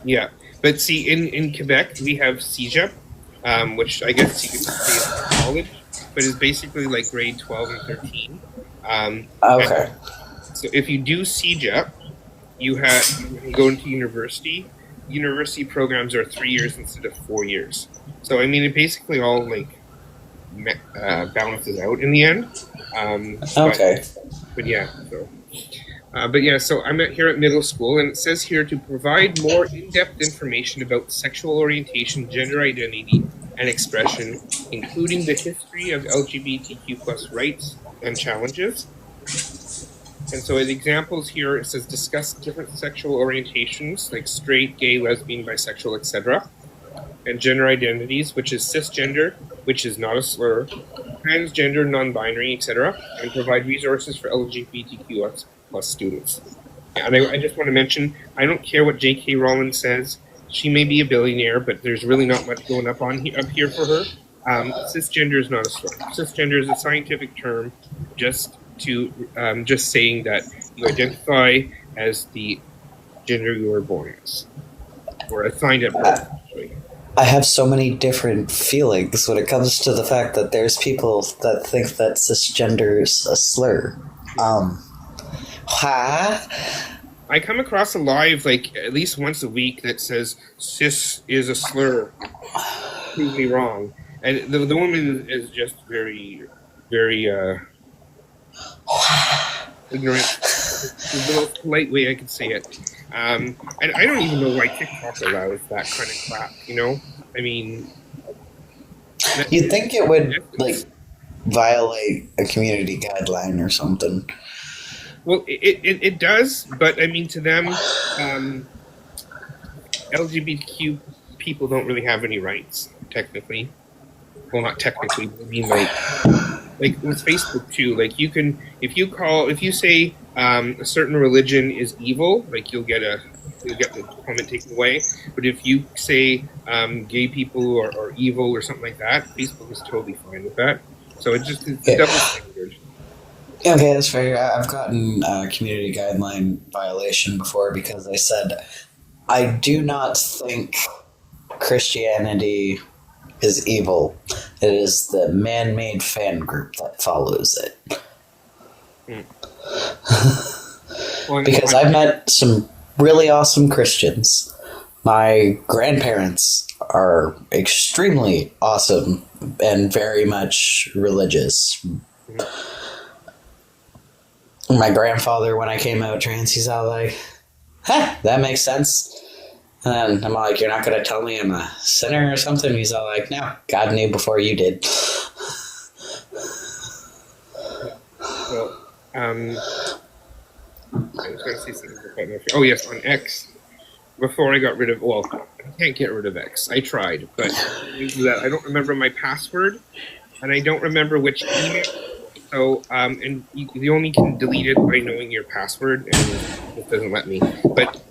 Yeah. But see, in Quebec, we have CEGEP, which I guess you could say is college, but is basically like grade 12 and 13. Okay. So if you do CEGEP, you go into university. University programs are 3 years instead of 4 years. So, I mean, it basically all, balances out in the end. Okay. but yeah, so I'm here at middle school, and it says here to provide more in-depth information about sexual orientation, gender identity, and expression, including the history of LGBTQ plus rights and challenges. And so in examples here, it says discuss different sexual orientations like straight, gay, lesbian, bisexual, etc. And gender identities, which is cisgender, which is not a slur, transgender, non-binary, etc. And provide resources for LGBTQ plus students. And I just want to mention, I don't care what J.K. Rowling says. She may be a billionaire, but there's really not much going up here for her. Cisgender is not a slur. Cisgender is a scientific term just saying that you identify as the gender you were born as, or assigned at birth, actually. I have so many different feelings when it comes to the fact that there's people that think that cisgender is a slur. I come across a live like at least once a week that says cis is a slur. Prove me wrong. And the woman is just very, very ignorant. Is the most polite way I could say it. And I don't even know why TikTok allows that kind of crap, you know? I mean... You'd think it would, like, violate a community guideline or something. Well, it does, but I mean, to them, LGBTQ people don't really have any rights, technically. Well, not technically, but I mean, like with Facebook too. Like you can, if you say a certain religion is evil, like you'll get the comment taken away. But if you say gay people are evil or something like that, Facebook is totally fine with that. So it's a double standard. Okay, that's fair. I've gotten a community guideline violation before because I said I do not think Christianity is evil. It is the man-made fan group that follows it. Because I've met some really awesome Christians. My grandparents are extremely awesome and very much religious. My grandfather, when I came out trans, he's all like, that makes sense. And I'm like, you're not going to tell me I'm a sinner or something? He's all like, no, God knew before you did. Well, I was going to say something. Oh, yes, on X. Before I got rid of, well, I can't get rid of X. I tried, but I don't remember my password, and I don't remember which email. So, and you only can delete it by knowing your password, and it doesn't let me. But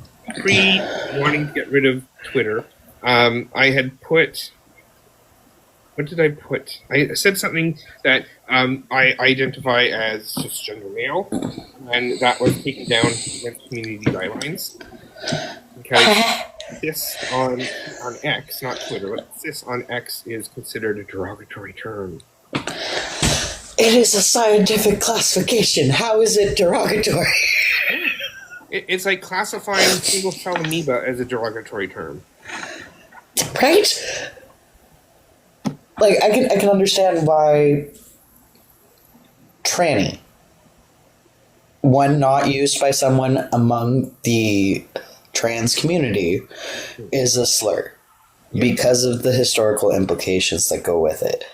wanting to get rid of Twitter, I had put, what did I put? I said something that I identify as cisgender male, and that was taken down against community guidelines. Because cis on X, not Twitter, but cis on X is considered a derogatory term. It is a scientific classification. How is it derogatory? It's like classifying single-cell amoeba as a derogatory term. Right? Like, I can understand why tranny, when not used by someone among the trans community, is a slur because of the historical implications that go with it.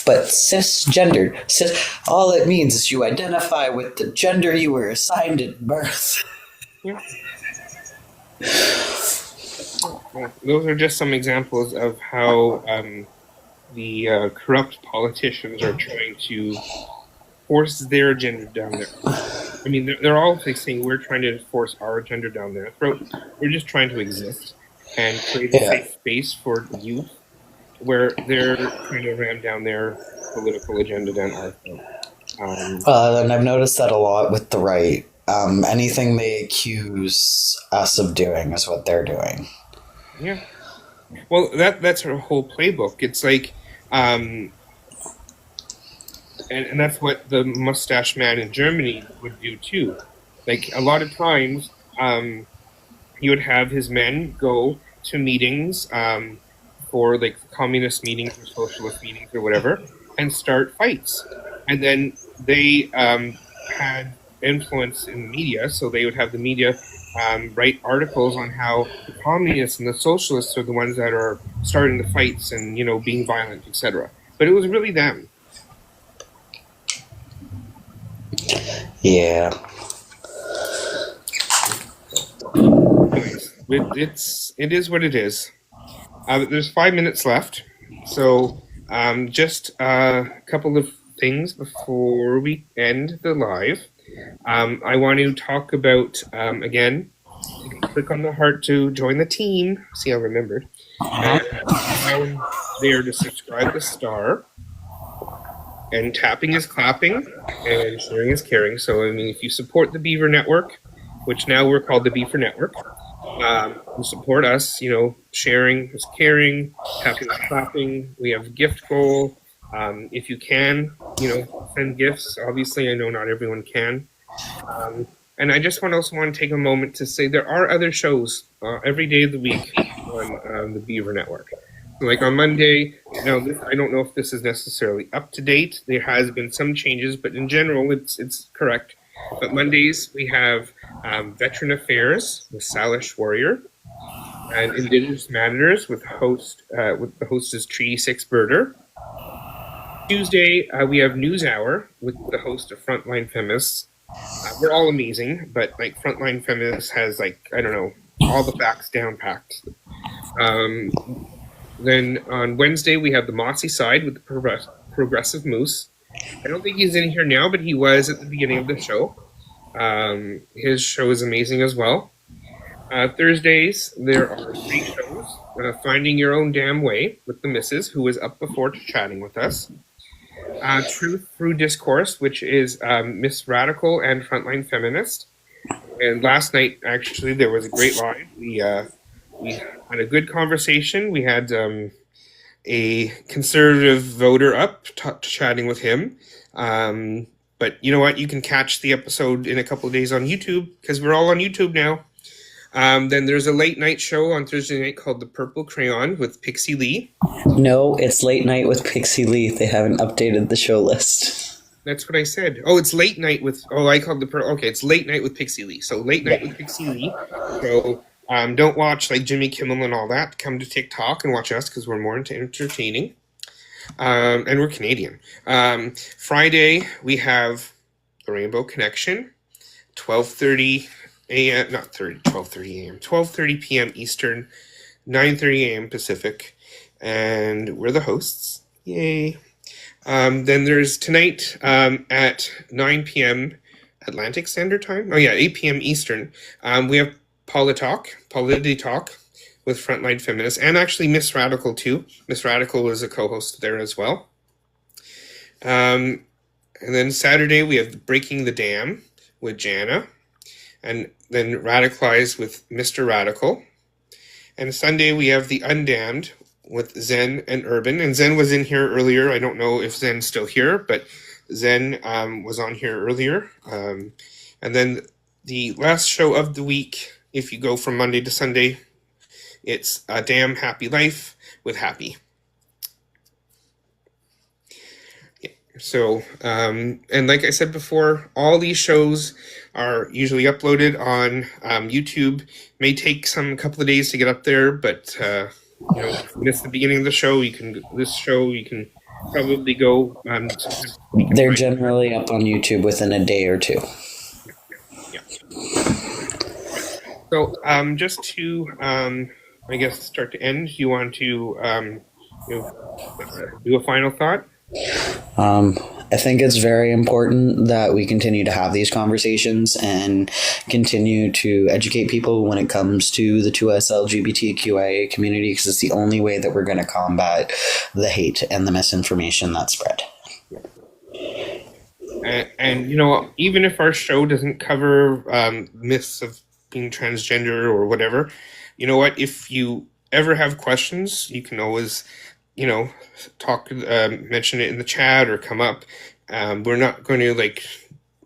But cisgender, all it means is you identify with the gender you were assigned at birth. Yeah. Well, those are just some examples of how the corrupt politicians are trying to force their agenda down their throat. I mean, they're all saying we're trying to force our agenda down their throat. We're just trying to exist and create a safe space for youth, where they're trying to ram down their political agenda down our throat. And I've noticed that a lot with the right. Anything they accuse us of doing is what they're doing. Yeah. Well, that's her whole playbook. It's like, and that's what the mustache man in Germany would do too. Like a lot of times, he would have his men go to meetings, for like communist meetings or socialist meetings or whatever and start fights. And then they had influence in the media, so they would have the media write articles on how the communists and the socialists are the ones that are starting the fights and, you know, being violent, etc. But it was really them. Yeah. Anyways, it is what it is. There's 5 minutes left, so just a couple of things before we end the live. I want to talk about, again, you can click on the heart to join the team. See, I remembered. And down there to subscribe the star. And tapping is clapping, and sharing is caring. So, I mean, if you support the Beaver Network, which now we're called the Beaver Network, you support us, you know, sharing is caring, tapping is clapping. We have a gift goal. If you can, you know, send gifts. Obviously, I know not everyone can. And I just also want to take a moment to say there are other shows every day of the week on the Beaver Network. Like on Monday, now I don't know if this is necessarily up to date. There has been some changes, but in general, it's correct. But Mondays we have Veteran Affairs with Salish Warrior, and Indigenous Matters with the host is Treaty 6 Birder. Tuesday we have News Hour with the host of Frontline Feminists. We're all amazing, but like Frontline Feminists has, like, I don't know, all the facts down packed. Then on Wednesday, we have the Mossy Side with the Progressive Moose. I don't think he's in here now, but he was at the beginning of the show. His show is amazing as well. Thursdays, there are 3 shows. Finding Your Own Damn Way with the Missus, who was up before chatting with us. Truth Through Discourse, which is Miss Radical and Frontline Feminist. And last night, actually, there was a great live. We had a good conversation. We had a conservative voter up chatting with him. But you know what? You can catch the episode in a couple of days on YouTube, because we're all on YouTube now. Then there's a late night show on Thursday night called The Purple Crayon with Pixie Lee. No, it's Late Night with Pixie Lee. They haven't updated the show list. That's what I said. Oh, it's late night with... Oh, I called okay, it's Late Night with Pixie Lee. So Late Night with Pixie Lee. So don't watch like Jimmy Kimmel and all that. Come to TikTok and watch us, because we're more into entertaining. And we're Canadian. Friday, we have The Rainbow Connection. 12:30 a.m. Not 12:30 a.m. 12:30 p.m. Eastern. 9:30 a.m. Pacific. And we're the hosts. Yay. Then there's tonight at 9 p.m. Atlantic Standard Time. Oh yeah, 8 p.m. Eastern. We have Polity Talk with Frontline Feminists, and actually Miss Radical too. Miss Radical is a co-host there as well. And then Saturday we have Breaking the Dam with Jana, and then Radicalize with Mr. Radical. And Sunday we have The Undamned with Zen and Urban. And Zen was in here earlier. I don't know if Zen's still here, but Zen was on here earlier. And then the last show of the week, if you go from Monday to Sunday, it's A Damn Happy Life with Happy. Yeah. So, and like I said before, all these shows are usually uploaded on YouTube. May take a couple of days to get up there, but you know, if you miss the beginning of the show, you can probably go. They're generally up on YouTube within a day or two. Yeah. So, just to, I guess, start to end, do you want to do a final thought? I think it's very important that we continue to have these conversations and continue to educate people when it comes to the 2S LGBTQIA community, because it's the only way that we're going to combat the hate and the misinformation that's spread. And you know, even if our show doesn't cover myths of being transgender or whatever, you know what? If you ever have questions, you can always, you know, talk, mention it in the chat or come up. We're not going to, like,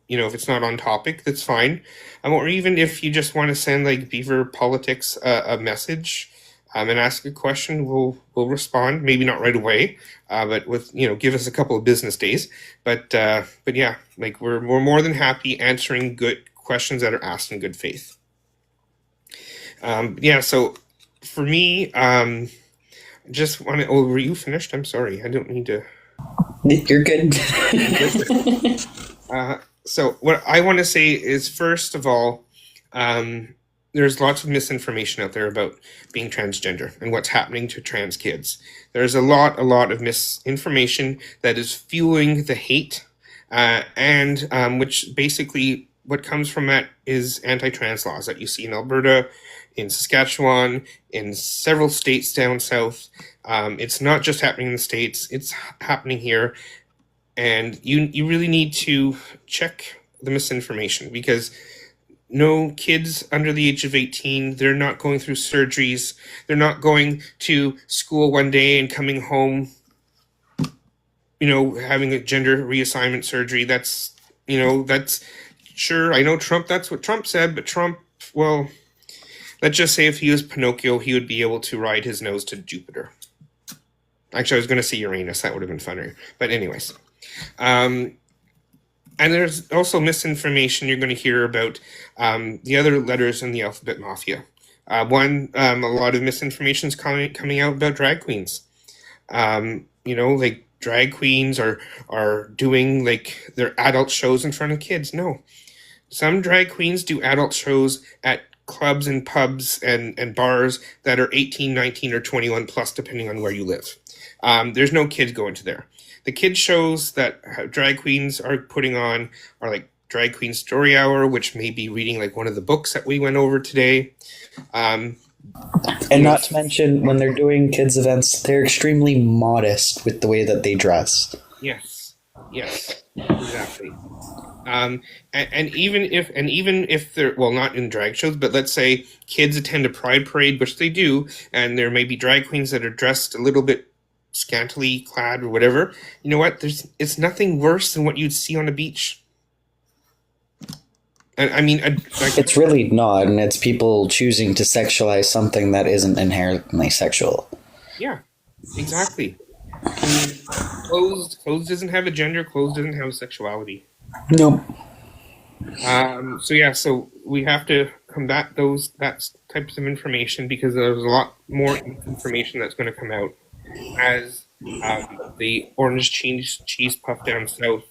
you know, if it's not on topic, that's fine. Or even if you just want to send like Beaver Politics a message, and ask a question, we'll respond. Maybe not right away, but with give us a couple of business days. But yeah, like we're more than happy answering good questions that are asked in good faith. Yeah. So for me, just want to. Oh, were you finished? I'm sorry. I don't mean to. You're good. So what I want to say is, first of all, there's lots of misinformation out there about being transgender and what's happening to trans kids. There's a lot of misinformation that is fueling the hate, and which basically what comes from that is anti-trans laws that you see in Alberta, in Saskatchewan, in several states down south. It's not just happening in the States, it's happening here. And you really need to check the misinformation, because no kids under the age of 18, they're not going through surgeries. They're not going to school one day and coming home, having a gender reassignment surgery. That's sure, I know Trump, that's what Trump said, but Trump, well, let's just say if he was Pinocchio, he would be able to ride his nose to Jupiter. Actually, I was going to say Uranus. That would have been funnier. But anyways. And there's also misinformation you're going to hear about the other letters in the alphabet mafia. A lot of misinformation is coming out about drag queens. Like drag queens are doing like their adult shows in front of kids. No. Some drag queens do adult shows at clubs and pubs and bars that are 18, 19, or 21 plus, depending on where you live. There's no kids going to there. The kids shows that drag queens are putting on are like Drag Queen Story Hour, which may be reading like one of the books that we went over today. And not to mention, when they're doing kids events, they're extremely modest with the way that they dress. Yes, exactly. And even if they're, well, not in drag shows, but let's say kids attend a pride parade, which they do, and there may be drag queens that are dressed a little bit scantily clad or whatever. You know what? It's nothing worse than what you'd see on a beach. And I mean, it's really not, and it's people choosing to sexualize something that isn't inherently sexual. Yeah, exactly. Clothes doesn't have a gender. Clothes doesn't have a sexuality. Nope. So we have to combat that types of information, because there's a lot more information that's going to come out as the orange cheese puff down south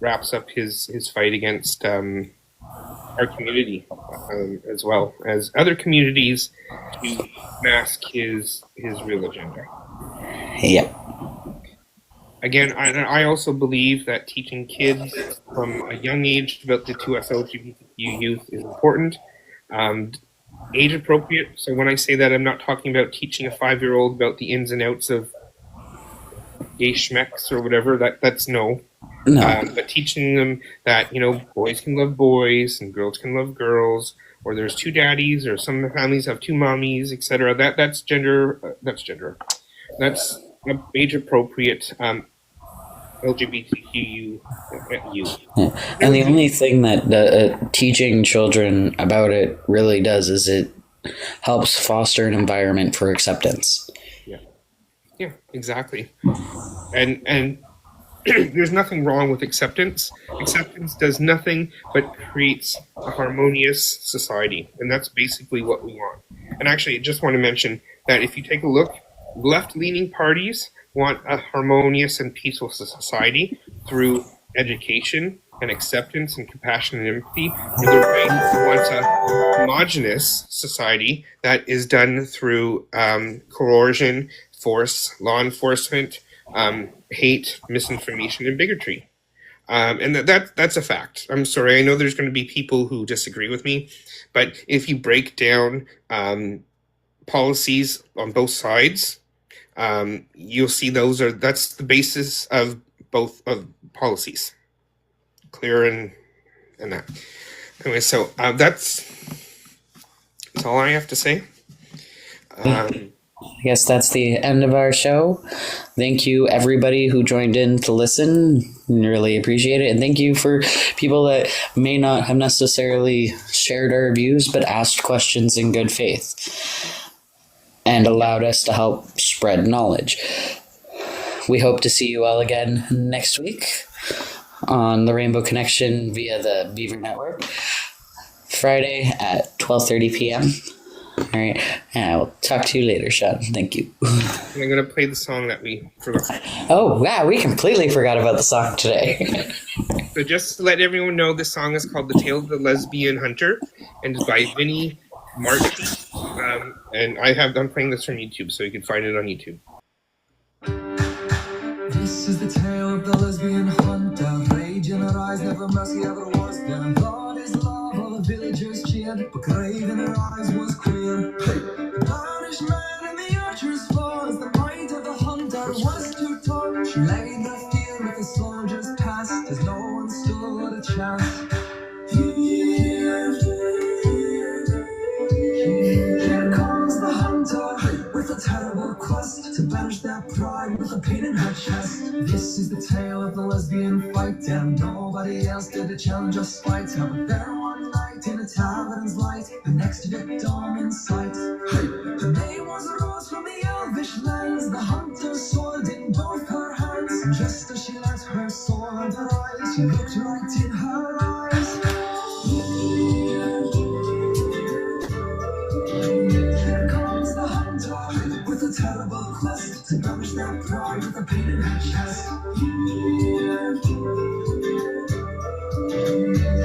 wraps up his fight against our community, as well as other communities, to mask his real agenda. Yep. Again, I also believe that teaching kids from a young age about the 2S LGBTQ youth is important. Age appropriate. So when I say that, I'm not talking about teaching a 5-year-old about the ins and outs of gay schmecks or whatever. That's no. But teaching them that boys can love boys and girls can love girls, or there's 2 daddies, or some families have 2 mommies, etc. That's gender. That's age appropriate. LGBTQ youth. Yeah. And the only thing that teaching children about it really does is it helps foster an environment for acceptance. Yeah, exactly. And there's nothing wrong with acceptance. Acceptance does nothing but creates a harmonious society, and that's basically what we want. And actually, I just want to mention that if you take a look, left-leaning parties want a harmonious and peaceful society through education and acceptance and compassion and empathy. And the right wants a homogenous society that is done through coercion, force, law enforcement, hate, misinformation, and bigotry. And that's a fact. I'm sorry, I know there's going to be people who disagree with me, but if you break down policies on both sides, you'll see that's the basis of both of policies. Clear and that. Anyway, so that's all I have to say. I guess that's the end of our show. Thank you, everybody who joined in to listen. Really appreciate it. And thank you for people that may not have necessarily shared our views, but asked questions in good faith. and allowed us to help spread knowledge. We hope to see you all again next week on the Rainbow Connection via the Beaver Network, Friday at 12:30 p.m. All right, and I will talk to you later, Sean. Thank you. And I'm going to play the song that we forgot. Oh, wow, we completely forgot about the song today. So just to let everyone know, this song is called The Tale of the Lesbian Hunter, and it's by Vinnie Martin. And I'm playing this from YouTube, so you can find it on YouTube. This is the tale of the lesbian hunter. Rage in her eyes, never mercy ever was there. Blood is love, all the villagers cheered, but grave in her eyes was queer. The Irish man and the archer's falls, the might of the hunter was too tall. She laid the field with the soldiers past, as no one stood a chance. Here comes the hunter with a terrible quest to banish their pride with a pain in her chest. This is the tale of the lesbian fight, and nobody else did a challenge or spite her. But there one night in a tavern's light, the next victim in sight. Her name was Rose from the elvish lands, the hunter's sword in both her hands. And just as she let her sword rise, she looked right in her eyes. Here comes the hunter with a terrible quest to banish their pride with a pain in her chest.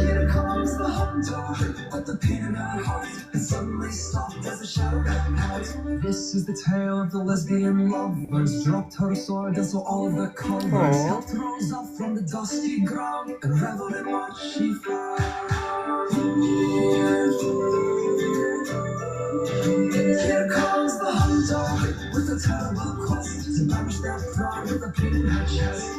Here comes the hunter with the pain in her heart, and suddenly stopped as a shadow ran out. This is the tale of the lesbian lovers. Dropped her sword and saw all of the covers. Helped rose up from the dusty ground and reveled in what she found. Here comes the hunter with a terrible quest to banish their pride with a pain in her chest.